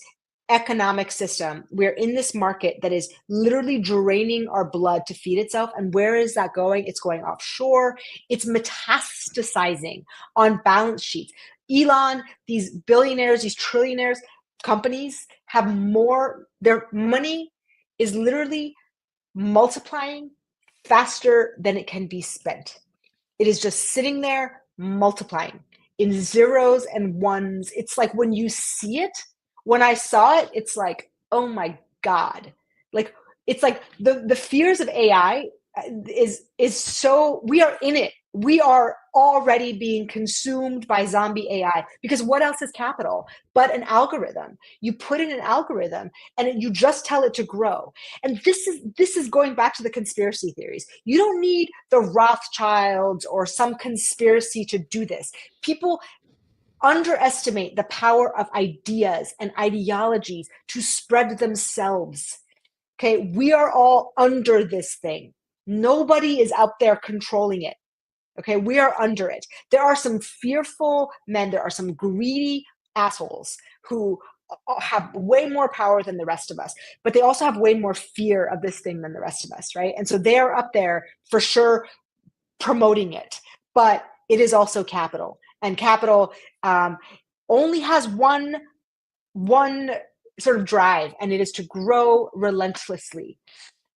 [SPEAKER 4] economic system. We're in this market that is literally draining our blood to feed itself. And where is that going? It's going offshore. It's metastasizing on balance sheets. Elon, these billionaires, these trillionaires, companies have more, their money is literally multiplying faster than it can be spent. It is just sitting there multiplying in zeros and ones. It's like when you see it, when I saw it, it's like, oh my God. Like, it's like the fears of AI is so, we are in it. We are already being consumed by zombie AI, because what else is capital but an algorithm? You put in an algorithm and you just tell it to grow. And this is going back to the conspiracy theories. You don't need the Rothschilds or some conspiracy to do this. People underestimate the power of ideas and ideologies to spread themselves. Okay, we are all under this thing. Nobody is out there controlling it. Okay, we are under it. There are some fearful men, there are some greedy assholes who have way more power than the rest of us, but they also have way more fear of this thing than the rest of us, right? And so they're up there for sure promoting it, but it is also capital. And capital only has one sort of drive, and it is to grow relentlessly.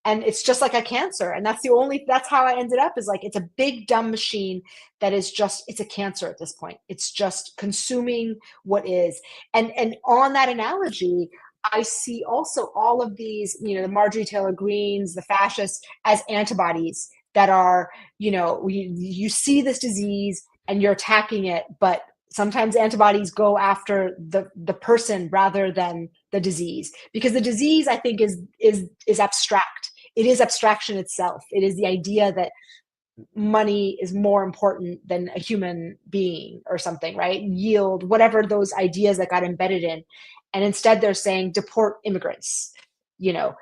[SPEAKER 4] And it's just like a cancer. And that's how I ended up, is like, it's a big dumb machine that is just, it's a cancer at this point. It's just consuming what is. And on that analogy, I see also all of these, the Marjorie Taylor Greens, the fascists, as antibodies that are, you see this disease and you're attacking it, but sometimes antibodies go after the person rather than the disease, because the disease, I think, is abstract. It is abstraction itself. It is the idea that money is more important than a human being or something, right? Yield, whatever those ideas that got embedded in. And instead they're saying deport immigrants, kill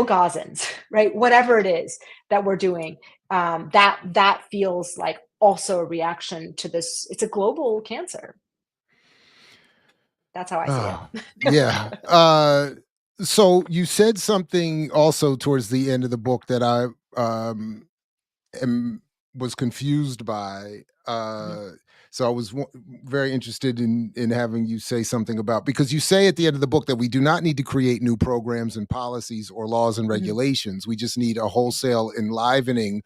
[SPEAKER 4] Gazans, right? Whatever it is that we're doing, that feels like also a reaction to this. It's a global cancer. That's how I see it.
[SPEAKER 1] Yeah. So you said something also towards the end of the book that I was confused by. So I was very interested in having you say something about, because you say at the end of the book that we do not need to create new programs and policies or laws and regulations. We just need a wholesale enlivening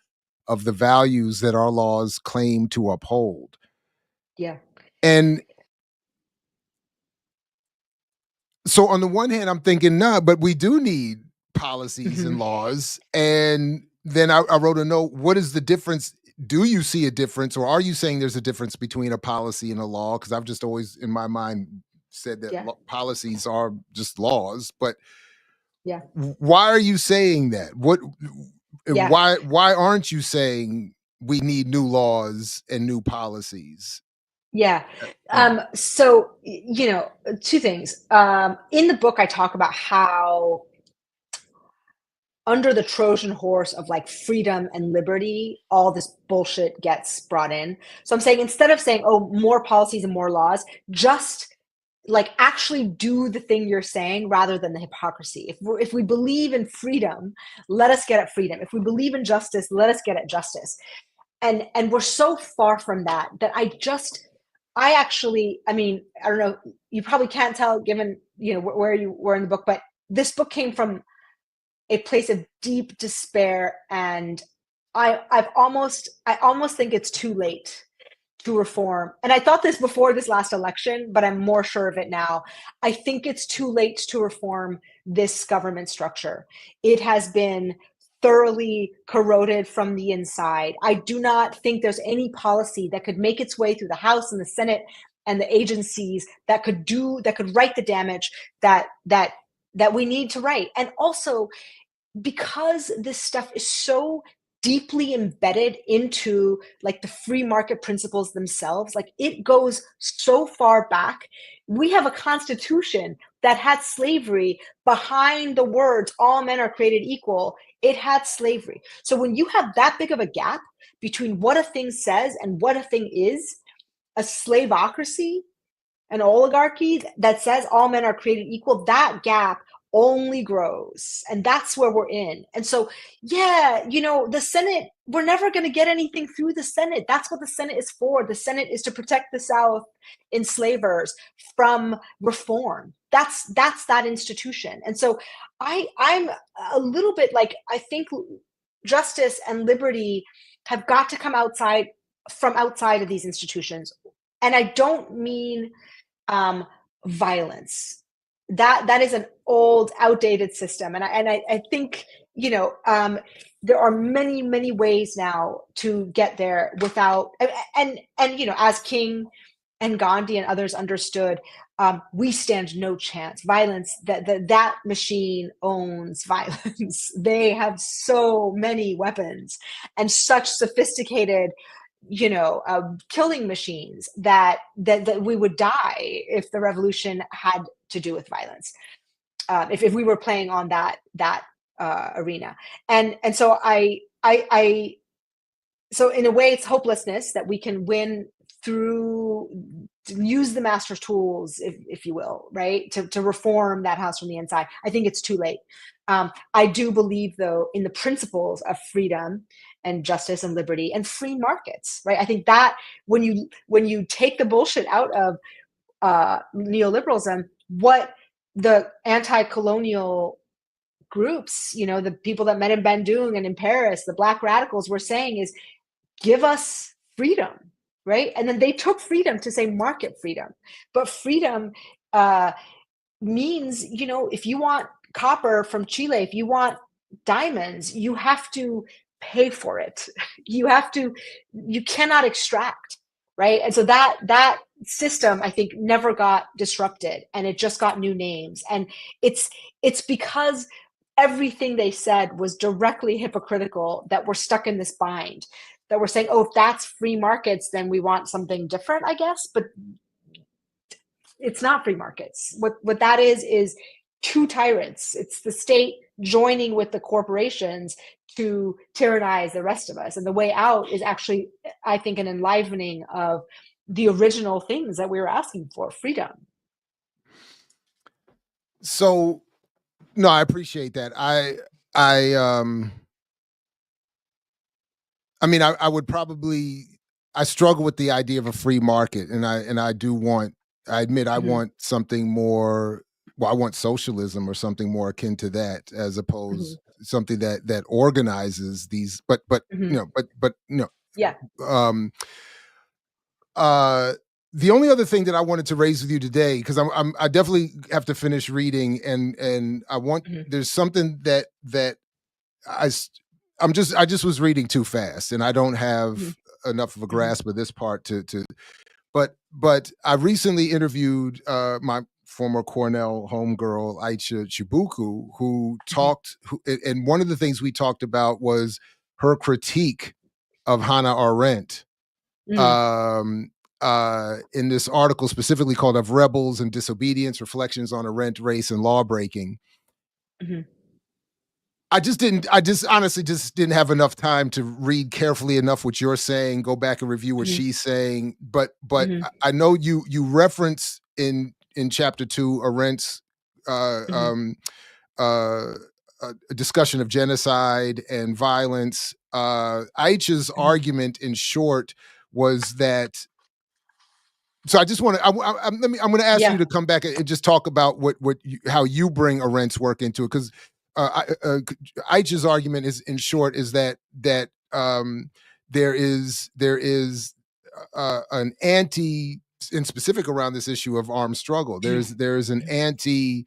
[SPEAKER 1] of the values that our laws claim to uphold.
[SPEAKER 4] Yeah.
[SPEAKER 1] And so on the one hand, I'm thinking, nah, but we do need policies and laws. And then I wrote a note, what is the difference? Do you see a difference, or are you saying there's a difference between a policy and a law? Because I've just always, in my mind, said that policies are just laws. But why are you saying that? Why aren't you saying we need new laws and new policies?
[SPEAKER 4] Yeah. So, two things. In the book, I talk about how under the Trojan horse of like freedom and liberty, all this bullshit gets brought in. So I'm saying, instead of saying, oh, more policies and more laws, just like actually do the thing you're saying rather than the hypocrisy. If we believe in freedom, let us get at freedom. If we believe in justice, let us get at justice. And we're so far from that I actually, I mean, I don't know, you probably can't tell given, you know, where you were in the book, but this book came from a place of deep despair. And I almost think it's too late to reform. And I thought this before this last election, but I'm more sure of it now. I think it's too late to reform this government structure. It has been thoroughly corroded from the inside. I do not think there's any policy that could make its way through the House and the Senate and the agencies that could right the damage that we need to right. And also, because this stuff is so deeply embedded into like the free market principles themselves, like it goes so far back. We have a constitution that had slavery behind the words all men are created equal. It had slavery. So when you have that big of a gap between what a thing says and what a thing is, a slaveocracy, an oligarchy that says all men are created equal, that gap only grows. And that's where we're in. And so, yeah, you know, the Senate, we're never going to get anything through the Senate. That's what the Senate is for. The Senate is to protect the South enslavers from reform. That's that institution. And so I'm a little bit like, I think justice and liberty have got to come from outside of these institutions. And I don't mean violence. That is an old, outdated system, and I think, you know, there are many ways now to get there without and you know, as King and Gandhi and others understood, we stand no chance. Violence, that machine owns violence. They have so many weapons and such sophisticated, you know, killing machines that we would die if the revolution had to do with violence. If we were playing on that arena, and so so in a way, it's hopelessness that we can win through use the master's tools, if you will, right, to reform that house from the inside. I think it's too late. I do believe, though, in the principles of freedom and justice and liberty and free markets, right? I think that when you take the bullshit out of neoliberalism, what the anti-colonial groups, you know, the people that met in Bandung and in Paris, the Black radicals, were saying is, give us freedom, right? And then they took freedom to say market freedom. But freedom means, you know, if you want copper from Chile, if you want diamonds, you have to pay for it. You cannot extract, right? And so that system, I think, never got disrupted, and it just got new names. And it's because everything they said was directly hypocritical that we're stuck in this bind, that we're saying, oh, if that's free markets, then we want something different, I guess. But it's not free markets. What that is two tyrants. It's the state joining with the corporations to tyrannize the rest of us. And the way out is actually, I think, an enlivening of the original things that we were asking for, freedom.
[SPEAKER 1] So, no, I appreciate that. I mean, I would probably, I struggle with the idea of a free market, and I do want, I admit, I want something more. Well, I want socialism or something more akin to that, as opposed something that organizes these. But you know,
[SPEAKER 4] yeah.
[SPEAKER 1] The only other thing that I wanted to raise with you today, because I definitely have to finish reading, and I want there's something that I just was reading too fast, and I don't have enough of a grasp of this part to. But I recently interviewed my former Cornell homegirl Aisha Chibuku, who talked, and one of the things we talked about was her critique of Hannah Arendt in this article specifically called "Of Rebels and Disobedience: Reflections on Arendt, Race, and Lawbreaking." I just honestly just didn't have enough time to read carefully enough what you're saying, go back and review what she's saying. But I know you reference in in chapter 2, Arendt's a discussion of genocide and violence. Aich's argument, in short, was that. So I just want to. I'm going to ask you to come back and just talk about how you bring Arendt's work into it, because Aich's argument is, in short, is that there is an anti, in specific around this issue of armed struggle. There's an anti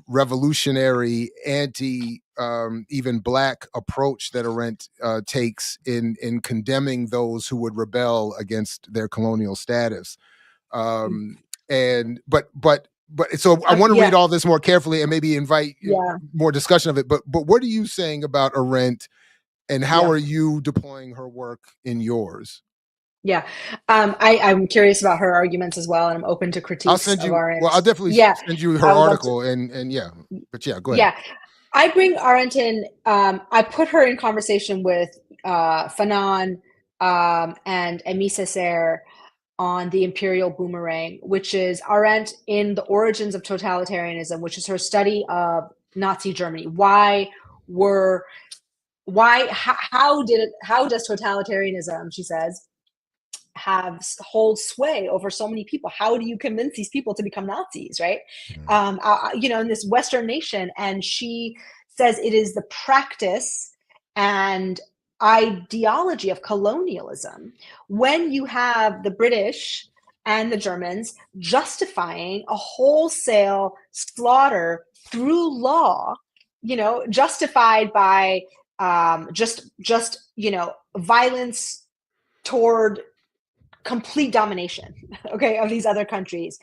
[SPEAKER 1] revolutionary, anti even Black approach that Arendt takes in condemning those who would rebel against their colonial status. And but so I want to read all this more carefully and maybe invite more discussion of it. But what are you saying about Arendt, and how are you deploying her work in yours?
[SPEAKER 4] Yeah, I'm curious about her arguments as well, and I'm open to critiques.
[SPEAKER 1] I'll send you. Well, I'll definitely send you her article, and but go ahead.
[SPEAKER 4] Yeah, I bring Arendt in. I put her in conversation with Fanon and Mehrsa Baradaran on the imperial boomerang, which is Arendt in The Origins of Totalitarianism, which is her study of Nazi Germany. How does totalitarianism, she says, hold sway over so many people? How do you convince these people to become Nazis, right? In this Western nation. And she says it is the practice and ideology of colonialism when you have the British and the Germans justifying a wholesale slaughter through law, justified by violence toward complete domination, of these other countries.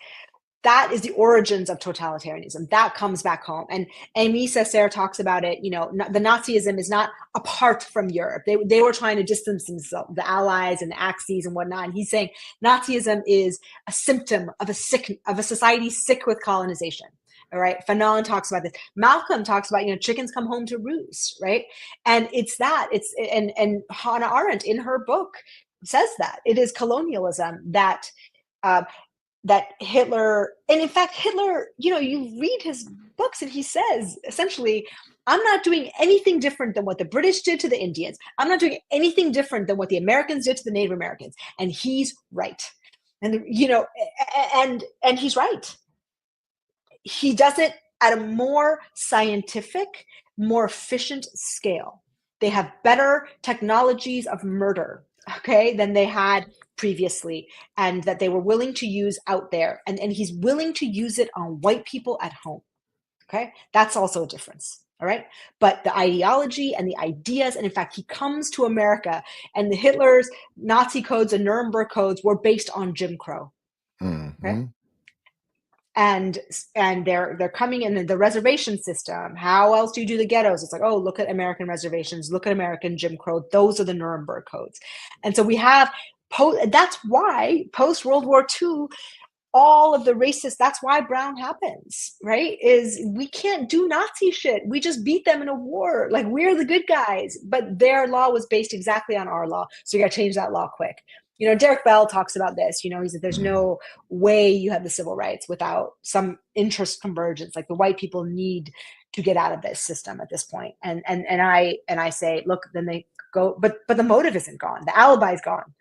[SPEAKER 4] That is the origins of totalitarianism. That comes back home. And Mehrsa Baradaran talks about it, the Nazism is not apart from Europe. They were trying to distance themselves, the Allies and the Axis and whatnot. And he's saying Nazism is a symptom of a society sick with colonization. All right. Fanon talks about this. Malcolm talks about, chickens come home to roost, right? And it's that. And Hannah Arendt in her book says that it is colonialism that Hitler, and in fact, Hitler, you read his books and he says, essentially, I'm not doing anything different than what the British did to the Indians. I'm not doing anything different than what the Americans did to the Native Americans. And he's right. And, and he's right. He does it at a more scientific, more efficient scale. They have better technologies of murder, than they had previously, and that they were willing to use out there. And he's willing to use it on white people at home. That's also a difference. All right. But the ideology and the ideas, and in fact, he comes to America, and the Hitler's Nazi codes and Nuremberg codes were based on Jim Crow. Okay. And they're coming in the reservation system. How else do you do the ghettos? It's like, oh, look at American reservations, look at American Jim Crow. Those are the Nuremberg codes. And so we have that's why post World War II, all of the racist, that's why Brown happens, right? Is we can't do Nazi shit. We just beat them in a war. Like, we're the good guys, but their law was based exactly on our law. So you got to change that law quick. Derek Bell talks about this, he said, there's no way you have the civil rights without some interest convergence. Like, the white people need to get out of this system at this point. And I say, look, then they go, but the motive isn't gone. The alibi is gone.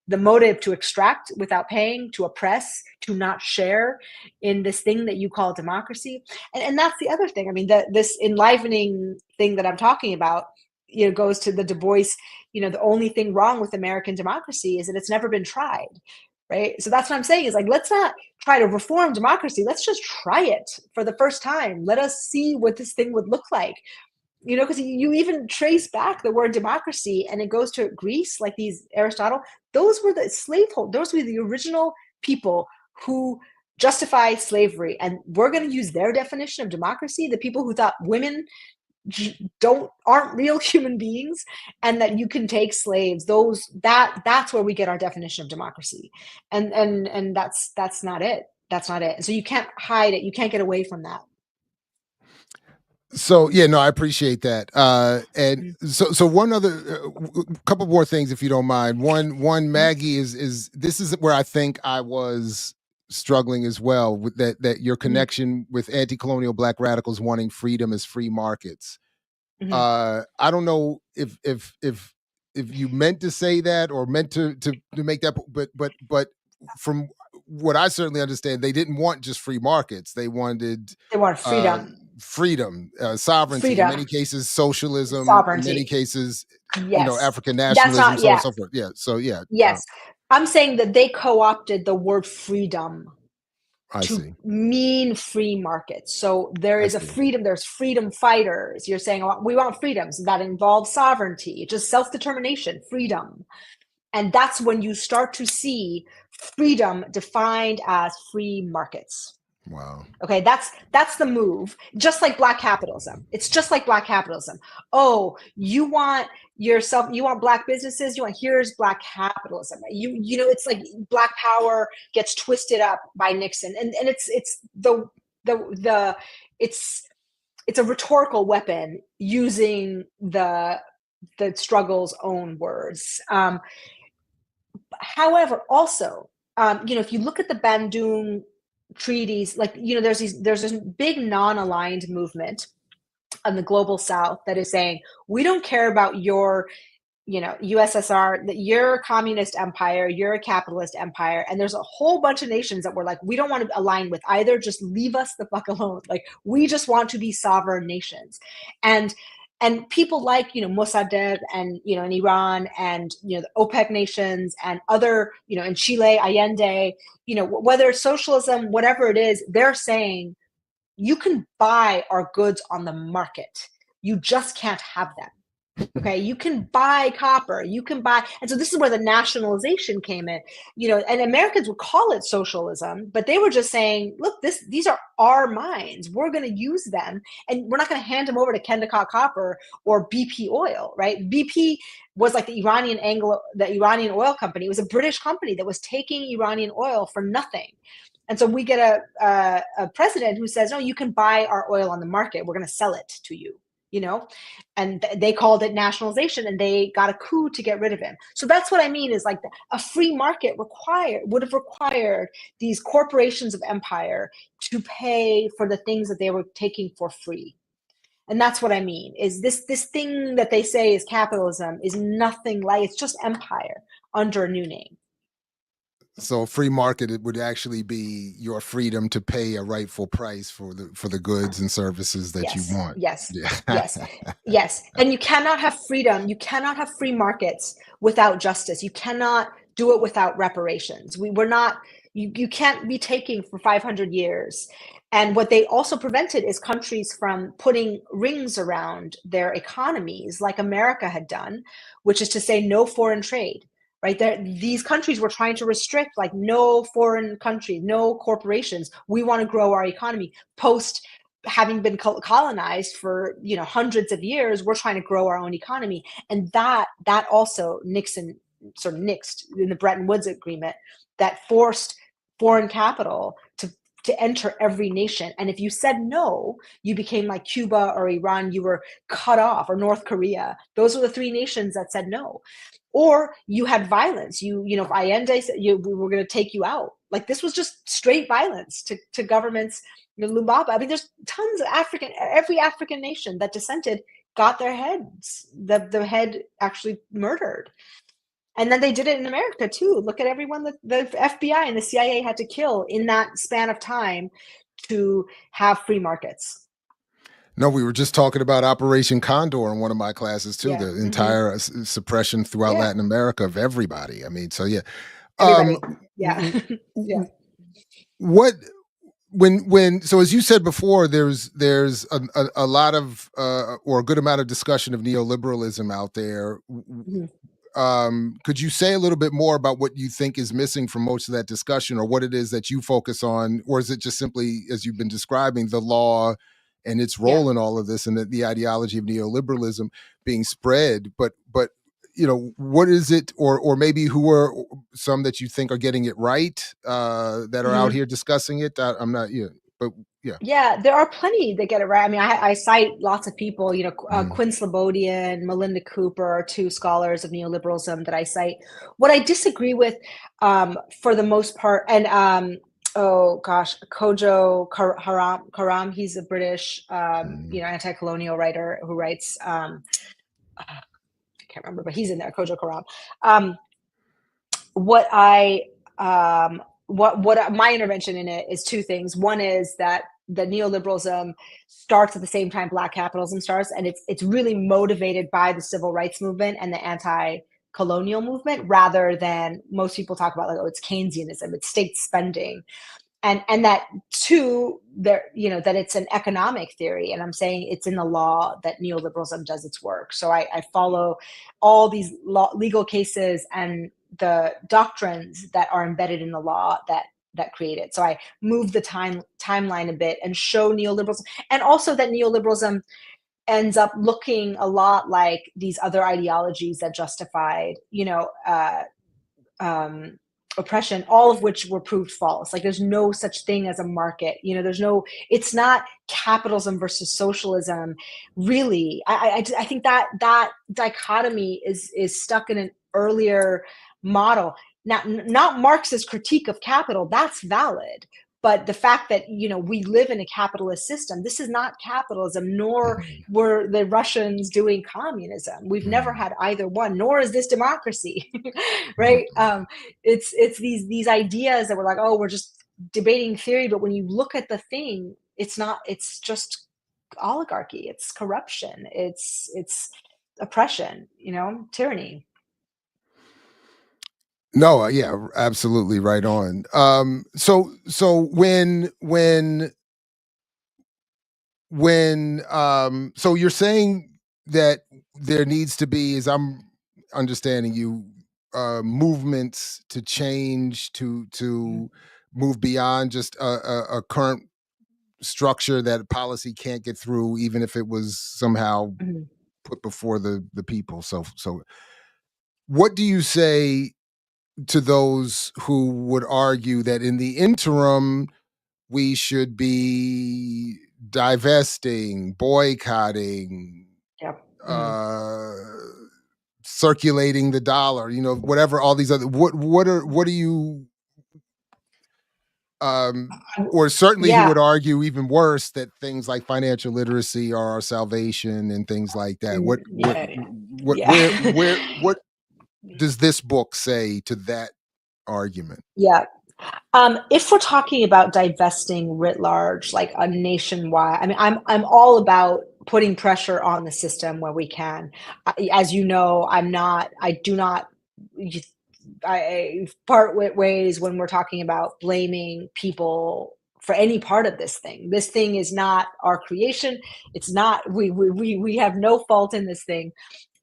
[SPEAKER 4] The motive to extract without paying, to oppress, to not share in this thing that you call democracy. And that's the other thing. I mean, this enlivening thing that I'm talking about, goes to the Du Bois, the only thing wrong with American democracy is that it's never been tried, right? So that's what I'm saying is, like, let's not try to reform democracy. Let's just try it for the first time. Let us see what this thing would look like. Because you even trace back the word democracy, and it goes to Greece, like these Aristotle. Those were the slaveholders. Those were the original people who justify slavery. And we're going to use their definition of democracy, the people who thought women aren't real human beings, and that you can take slaves. That's where we get our definition of democracy. And that's not it. That's not it. And so you can't hide it. You can't get away from that.
[SPEAKER 1] So I appreciate that. And so one other couple more things, if you don't mind. One, Maggie, is this is where I think I was struggling as well with that your connection with anti-colonial Black radicals wanting freedom as free markets. I don't know if you meant to say that or meant to make that, but from what I certainly understand, they didn't want just free markets. They wanted freedom, sovereignty, in many cases socialism, in many cases, African nationalism, so on and so forth. Yeah. So yeah.
[SPEAKER 4] Yes. I'm saying that they co-opted the word freedom to mean free markets. So there is a freedom, there's freedom fighters. You're saying, oh, we want freedoms that involve sovereignty, just self-determination, freedom. And that's when you start to see freedom defined as free markets.
[SPEAKER 1] Wow.
[SPEAKER 4] Okay, that's the move. Just like Black capitalism. It's just like Black capitalism. Oh, you want Black businesses, here's Black capitalism. You know, it's like Black power gets twisted up by Nixon. And it's a rhetorical weapon using the struggle's own words. However, also, if you look at the Bandung treaties, there's this big non-aligned movement on the global South that is saying, we don't care about your, USSR, that you're a communist empire, you're a capitalist empire. And there's a whole bunch of nations that were like, we don't want to align with either, just leave us the fuck alone. Like, we just want to be sovereign nations. And people like, Mossadegh and, in Iran and, the OPEC nations and other, in Chile, Allende, whether it's socialism, whatever it is, they're saying, you can buy our goods on the market. You just can't have them. Okay, you can buy copper, you can buy, and so this is where the nationalization came in, and Americans would call it socialism, but they were just saying, look, these are our mines, we're going to use them, and we're not going to hand them over to Kendicott Copper or BP Oil, right? BP was like the Iranian oil company. It was a British company that was taking Iranian oil for nothing. And so we get a president who says, no, you can buy our oil on the market, we're going to sell it to you. And they called it nationalization, and they got a coup to get rid of him. So that's what I mean is like a free market would have required these corporations of empire to pay for the things that they were taking for free. And that's what I mean is this thing that they say is capitalism is nothing like, it's just empire under a new name.
[SPEAKER 1] So free market, it would actually be your freedom to pay a rightful price for the goods and services that you want.
[SPEAKER 4] Yes. Yeah. Yes. And you cannot have freedom. You cannot have free markets without justice. You cannot do it without reparations. You can't be taking for 500 years. And what they also prevented is countries from putting rings around their economies like America had done, which is to say no foreign trade. Right there, these countries were trying to restrict, like, no foreign country, no corporations. We want to grow our economy. Post having been colonized for hundreds of years, we're trying to grow our own economy, and that also Nixon sort of nixed in the Bretton Woods Agreement that forced foreign capital to enter every nation. And if you said no, you became like Cuba or Iran. You were cut off, or North Korea. Those were the three nations that said no. Or you had violence. If Allende said we were going to take you out, like this was just straight violence to governments. Lumumba. I mean, there's tons of every African nation that dissented got their heads, the head actually murdered. And then they did it in America too. Look at everyone that the FBI and the CIA had to kill in that span of time to have free markets.
[SPEAKER 1] No, we were just talking about Operation Condor in one of my classes too. Yeah. The entire suppression throughout Latin America of everybody. I mean, so yeah.
[SPEAKER 4] Yeah.
[SPEAKER 1] What so as you said before, there's a lot of or a good amount of discussion of neoliberalism out there. Could you say a little bit more about what you think is missing from most of that discussion, or what it is that you focus on, or is it just simply, as you've been describing, the law and its role in all of this, and the ideology of neoliberalism being spread? But what is it, or maybe who are some that you think are getting it right, that are out here discussing it? I'm not, but yeah.
[SPEAKER 4] Yeah, there are plenty that get it right. I mean, I cite lots of people, Quinn Slobodian, Melinda Cooper are two scholars of neoliberalism that I cite. What I disagree with, for the most part, and oh gosh, Karam. He's a British, anti-colonial writer who writes. I can't remember, but he's in there. Kojo Karam. What my intervention in it is two things. One is that the neoliberalism starts at the same time Black capitalism starts, and it's really motivated by the civil rights movement and the anti-colonial movement, rather than most people talk about, like, oh, it's Keynesianism, it's state spending. And that too, that it's an economic theory, and I'm saying it's in the law that neoliberalism does its work. So I follow all these legal cases and the doctrines that are embedded in the law that create it. So I move the timeline a bit and show neoliberalism, and also that neoliberalism ends up looking a lot like these other ideologies that justified, oppression, all of which were proved false. Like, there's no such thing as a market. It's not capitalism versus socialism, really. I think that dichotomy is stuck in an earlier model. Not Marx's critique of capital, that's valid. But the fact that, we live in a capitalist system, this is not capitalism, nor were the Russians doing communism. We've never had either one, nor is this democracy, right? It's these ideas that we're like, oh, we're just debating theory. But when you look at the thing, it's not, it's just oligarchy, it's corruption, it's oppression, tyranny.
[SPEAKER 1] No, yeah, absolutely right on. So so you're saying that there needs to be, as I'm understanding you, movements to change, to move beyond just a current structure that policy can't get through, even if it was somehow put before the people. So what do you say to those who would argue that in the interim we should be divesting, boycotting, circulating the dollar, whatever, all these other, what do you, or certainly he would argue even worse, that things like financial literacy are our salvation and things like that. What does this book say to that argument?
[SPEAKER 4] Yeah. If we're talking about divesting writ large, like a nationwide, I mean, I'm all about putting pressure on the system where we can. As you know, I part with ways when we're talking about blaming people for any part of this thing. This thing is not our creation. It's not, we have no fault in this thing.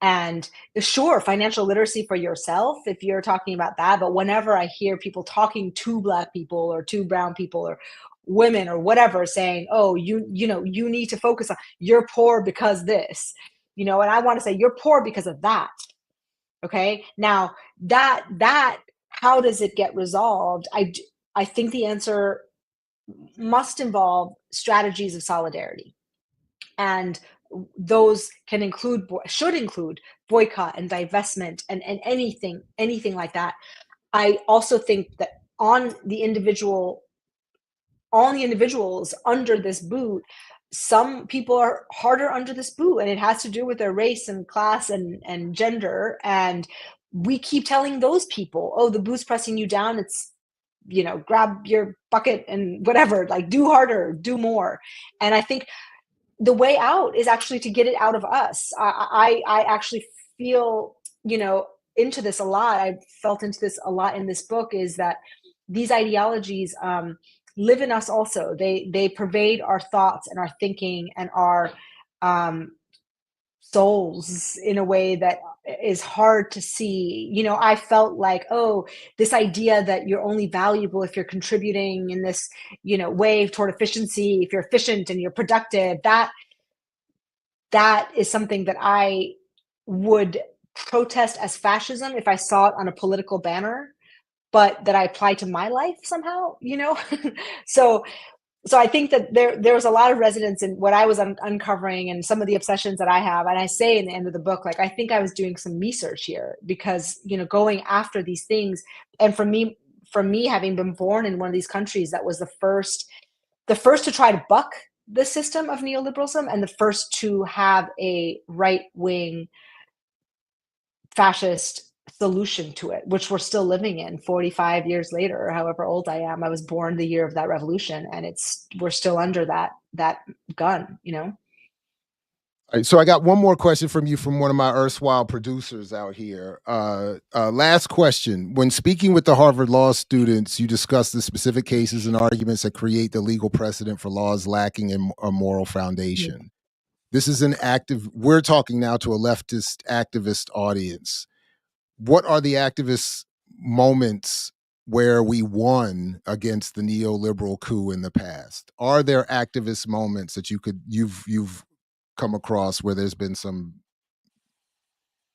[SPEAKER 4] And sure, financial literacy for yourself, if you're talking about that. But whenever I hear people talking to Black people or to brown people or women or whatever, saying, oh, you need to focus on, you're poor because this, and I want to say, you're poor because of that. Okay. Now that how does it get resolved? I think the answer must involve strategies of solidarity. And those should include boycott and divestment and anything like that. I also think that on the individuals under this boot, some people are harder under this boot, and it has to do with their race and class and gender. And we keep telling those people, oh, the boot's pressing you down. It's, grab your bucket and whatever, like, do harder, do more. And I think the way out is actually to get it out of us. I actually feel, into this a lot. I felt into this a lot in this book, is that these ideologies live in us also. They pervade our thoughts and our thinking and our souls in a way that is hard to see. I felt like, oh, this idea that you're only valuable if you're contributing in this, wave toward efficiency, if you're efficient and you're productive, that is something that I would protest as fascism if I saw it on a political banner, but that I apply to my life somehow, So I think that there was a lot of resonance in what I was uncovering and some of the obsessions that I have. And I say in the end of the book, like, I think I was doing some research here, because, going after these things. And for me, for me, having been born in one of these countries that was the first to try to buck the system of neoliberalism and the first to have a right-wing fascist solution to it, which we're still living in 45 years later, or however old I am. I was born the year of that revolution, and we're still under that gun, you know?
[SPEAKER 1] All right, so I got one more question from you from one of my erstwhile producers out here. Last question. When speaking with the Harvard Law students, you discussed the specific cases and arguments that create the legal precedent for laws lacking a moral foundation.
[SPEAKER 4] Mm-hmm.
[SPEAKER 1] This is we're talking now to a leftist activist audience. What are the activist moments where we won against the neoliberal coup in the past? Are there activist moments that you've come across where there's been some?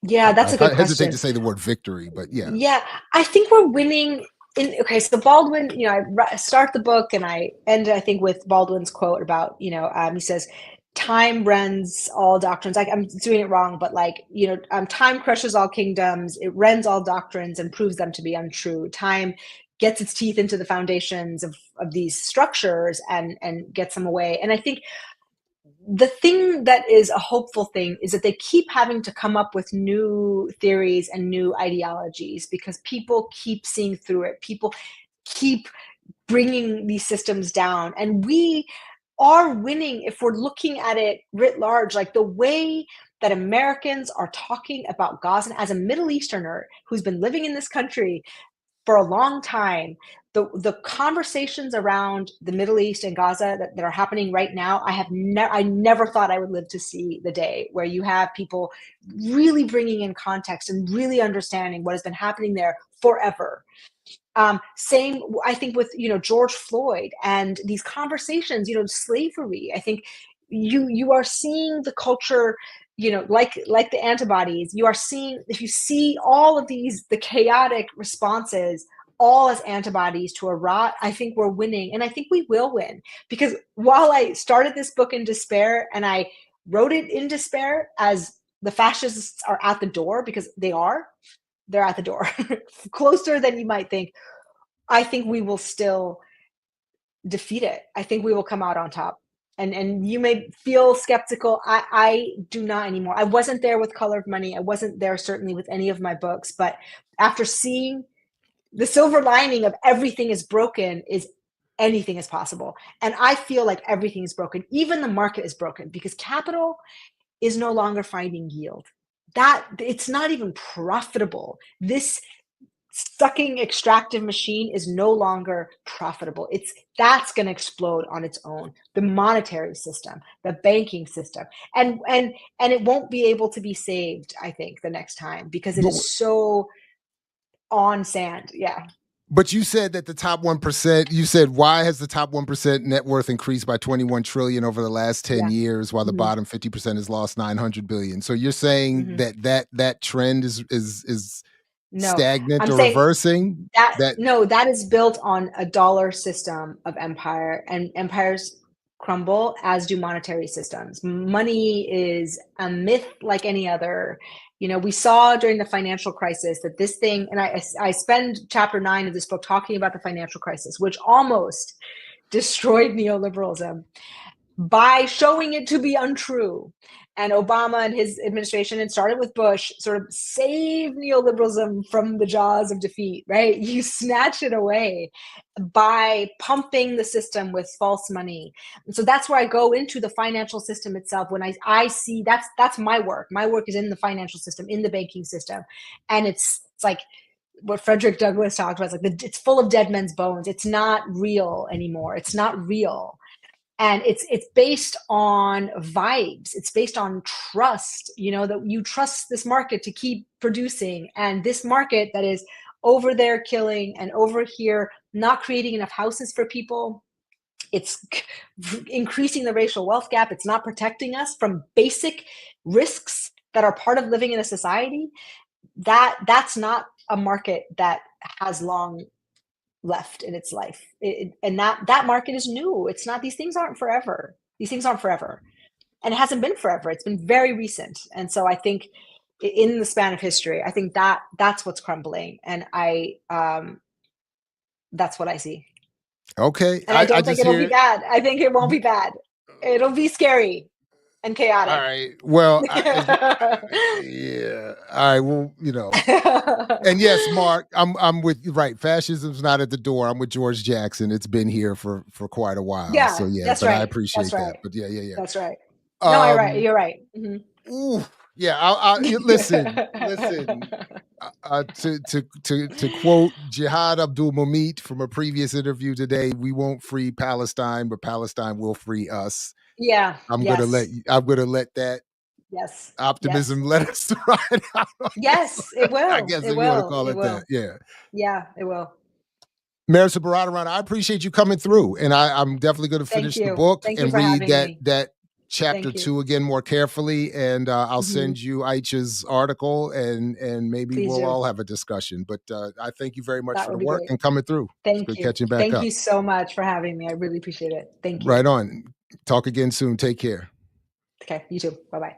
[SPEAKER 4] Yeah, that's a good question.
[SPEAKER 1] I hesitate to say the word victory, but yeah.
[SPEAKER 4] Yeah, I think we're winning. So Baldwin, I start the book and I end, I think, with Baldwin's quote about, he says, time rends all doctrines. I'm doing it wrong, but time crushes all kingdoms, it rends all doctrines and proves them to be untrue. Time gets its teeth into the foundations of these structures and gets them away. And I think the thing that is a hopeful thing is that they keep having to come up with new theories and new ideologies because people keep seeing through it. People keep bringing these systems down. And we are winning if we're looking at it writ large, like the way that Americans are talking about Gaza. As a Middle Easterner who's been living in this country for a long time, the conversations around the Middle East and Gaza that are happening right now, I never thought I would live to see the day where you have people really bringing in context and really understanding what has been happening there forever. Same, I think, with George Floyd and these conversations, slavery. I think you are seeing the culture, like the antibodies. You are seeing, if you see all of the chaotic responses, all as antibodies to a rot, I think we're winning, and I think we will win. Because while I started this book in despair, and I wrote it in despair as the fascists are at the door, because they're at the door, closer than you might think, I think we will still defeat it. I think we will come out on top. And you may feel skeptical. I do not anymore. I wasn't there with Color of Money. I wasn't there certainly with any of my books. But after seeing the silver lining of everything is broken is anything is possible. And I feel like everything is broken. Even the market is broken because capital is no longer finding yield. That it's not even profitable. This sucking extractive machine is no longer profitable. That's going to explode on its own. The monetary system, the banking system, and it won't be able to be saved, I think, the next time, because it is so on sand. Yeah.
[SPEAKER 1] But you said that the top 1%, you said, why has the top 1% net worth increased by 21 trillion over the last 10 years while the bottom 50% has lost 900 billion? So you're saying that trend is stagnant or reversing?
[SPEAKER 4] That is built on a dollar system of empire, and empires crumble, as do monetary systems. Money is a myth like any other. We saw during the financial crisis that this thing, and I spend chapter 9 of this book talking about the financial crisis, which almost destroyed neoliberalism by showing it to be untrue. And Obama and his administration, and started with Bush, sort of saved neoliberalism from the jaws of defeat, right? You snatch it away by pumping the system with false money. And so that's where I go into the financial system itself. When I see that's my work. My work is in the financial system, in the banking system. And it's like what Frederick Douglass talked about. It's like it's full of dead men's bones. It's not real anymore. It's not real. And it's based on vibes. It's based on trust, that you trust this market to keep producing. And this market that is over there killing and over here not creating enough houses for people. It's increasing the racial wealth gap. It's not protecting us from basic risks that are part of living in a society. That's not a market that has long left in its life. And that market is new. It's not, these things aren't forever. And it hasn't been forever. It's been very recent. And so I think in the span of history, I think that's what's crumbling. And That's what I see.
[SPEAKER 1] Okay.
[SPEAKER 4] And I don't think it'll be bad. I think it won't be bad. It'll be scary and chaotic.
[SPEAKER 1] All right. Well, yeah. All right. Well, and yes, Mark, I'm with you. Right. Fascism's not at the door. I'm with George Jackson. It's been here for quite a while.
[SPEAKER 4] Yeah.
[SPEAKER 1] So yeah,
[SPEAKER 4] that's
[SPEAKER 1] but
[SPEAKER 4] right.
[SPEAKER 1] I appreciate
[SPEAKER 4] that's right.
[SPEAKER 1] that. But yeah.
[SPEAKER 4] That's right. No, you're right. Mm-hmm.
[SPEAKER 1] Ooh, yeah. I'll listen. To quote Jihad Abdul Mamit from a previous interview today, we won't free Palestine, but Palestine will free us.
[SPEAKER 4] Yeah.
[SPEAKER 1] I'm gonna let that optimism let us ride out.
[SPEAKER 4] Yes, it will.
[SPEAKER 1] I guess if you want to call it that. Yeah.
[SPEAKER 4] Yeah, it will.
[SPEAKER 1] Mehrsa Baradaran, I appreciate you coming through, and I'm definitely going to finish the book and read that chapter 2 again more carefully, and I'll send you Aicha's article, and maybe we'll all have a discussion. But I thank you very much for the work and coming through.
[SPEAKER 4] Thank
[SPEAKER 1] you.
[SPEAKER 4] Catching back up. Thank you so much for having me. I really appreciate it. Thank you.
[SPEAKER 1] Right on. Talk again soon. Take care.
[SPEAKER 4] Okay, you too. Bye-bye.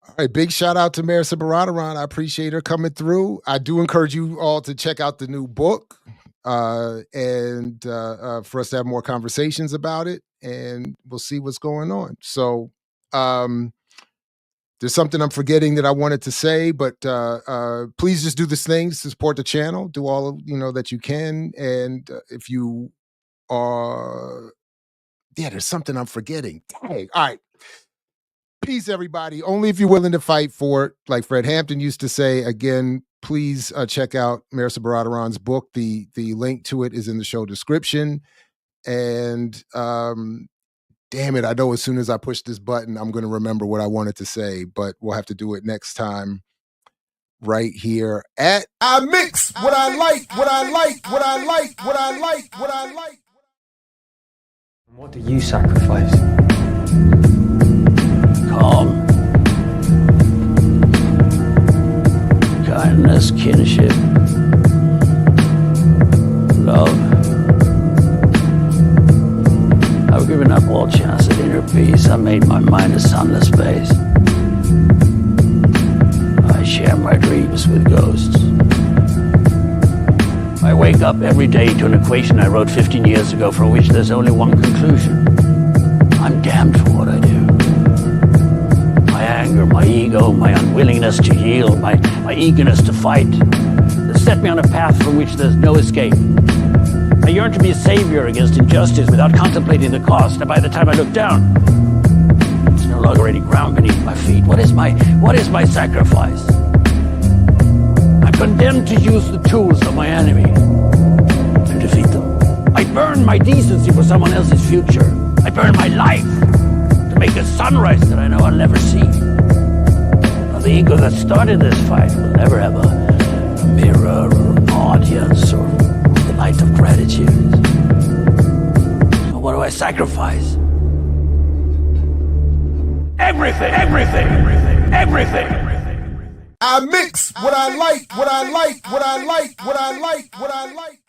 [SPEAKER 1] All right, big shout out to Mehrsa Baradaran. I appreciate her coming through. I do encourage you all to check out the new book and for us to have more conversations about it, and we'll see what's going on. So there's something I'm forgetting that I wanted to say, but please just do these things to support the channel. Do all that you can, and if you are, there's something I'm forgetting. Dang. All right. Peace, everybody. Only if you're willing to fight for it. Like Fred Hampton used to say. Again, please check out Mehrsa Baradaran's book. The link to it is in the show description. And damn it, I know as soon as I push this button, I'm going to remember what I wanted to say, but we'll have to do it next time right here at I Mix What I Like, What I Like, What I Like, What I Like, What I Like.
[SPEAKER 5] What do you sacrifice?
[SPEAKER 6] Calm, kindness, kinship, love. I've given up all chance at inner peace. I made my mind a sunless space. I share my dreams with ghosts. I wake up every day to an equation I wrote 15 years ago for which there's only one conclusion. I'm damned for what I do. My anger, my ego, my unwillingness to yield, my eagerness to fight, has set me on a path from which there's no escape. I yearn to be a savior against injustice without contemplating the cost, and by the time I look down, there's no longer any ground beneath my feet. What is my sacrifice? I'm condemned to use the tools of my enemy to defeat them. I burn my decency for someone else's future. I burn my life to make a sunrise that I know I'll never see. Now, the ego that started this fight will never have a mirror or an audience or the light of gratitude. So what do I sacrifice? Everything, everything, everything, everything.
[SPEAKER 1] I mix what I like, what I like, what I like, what I like, what I like.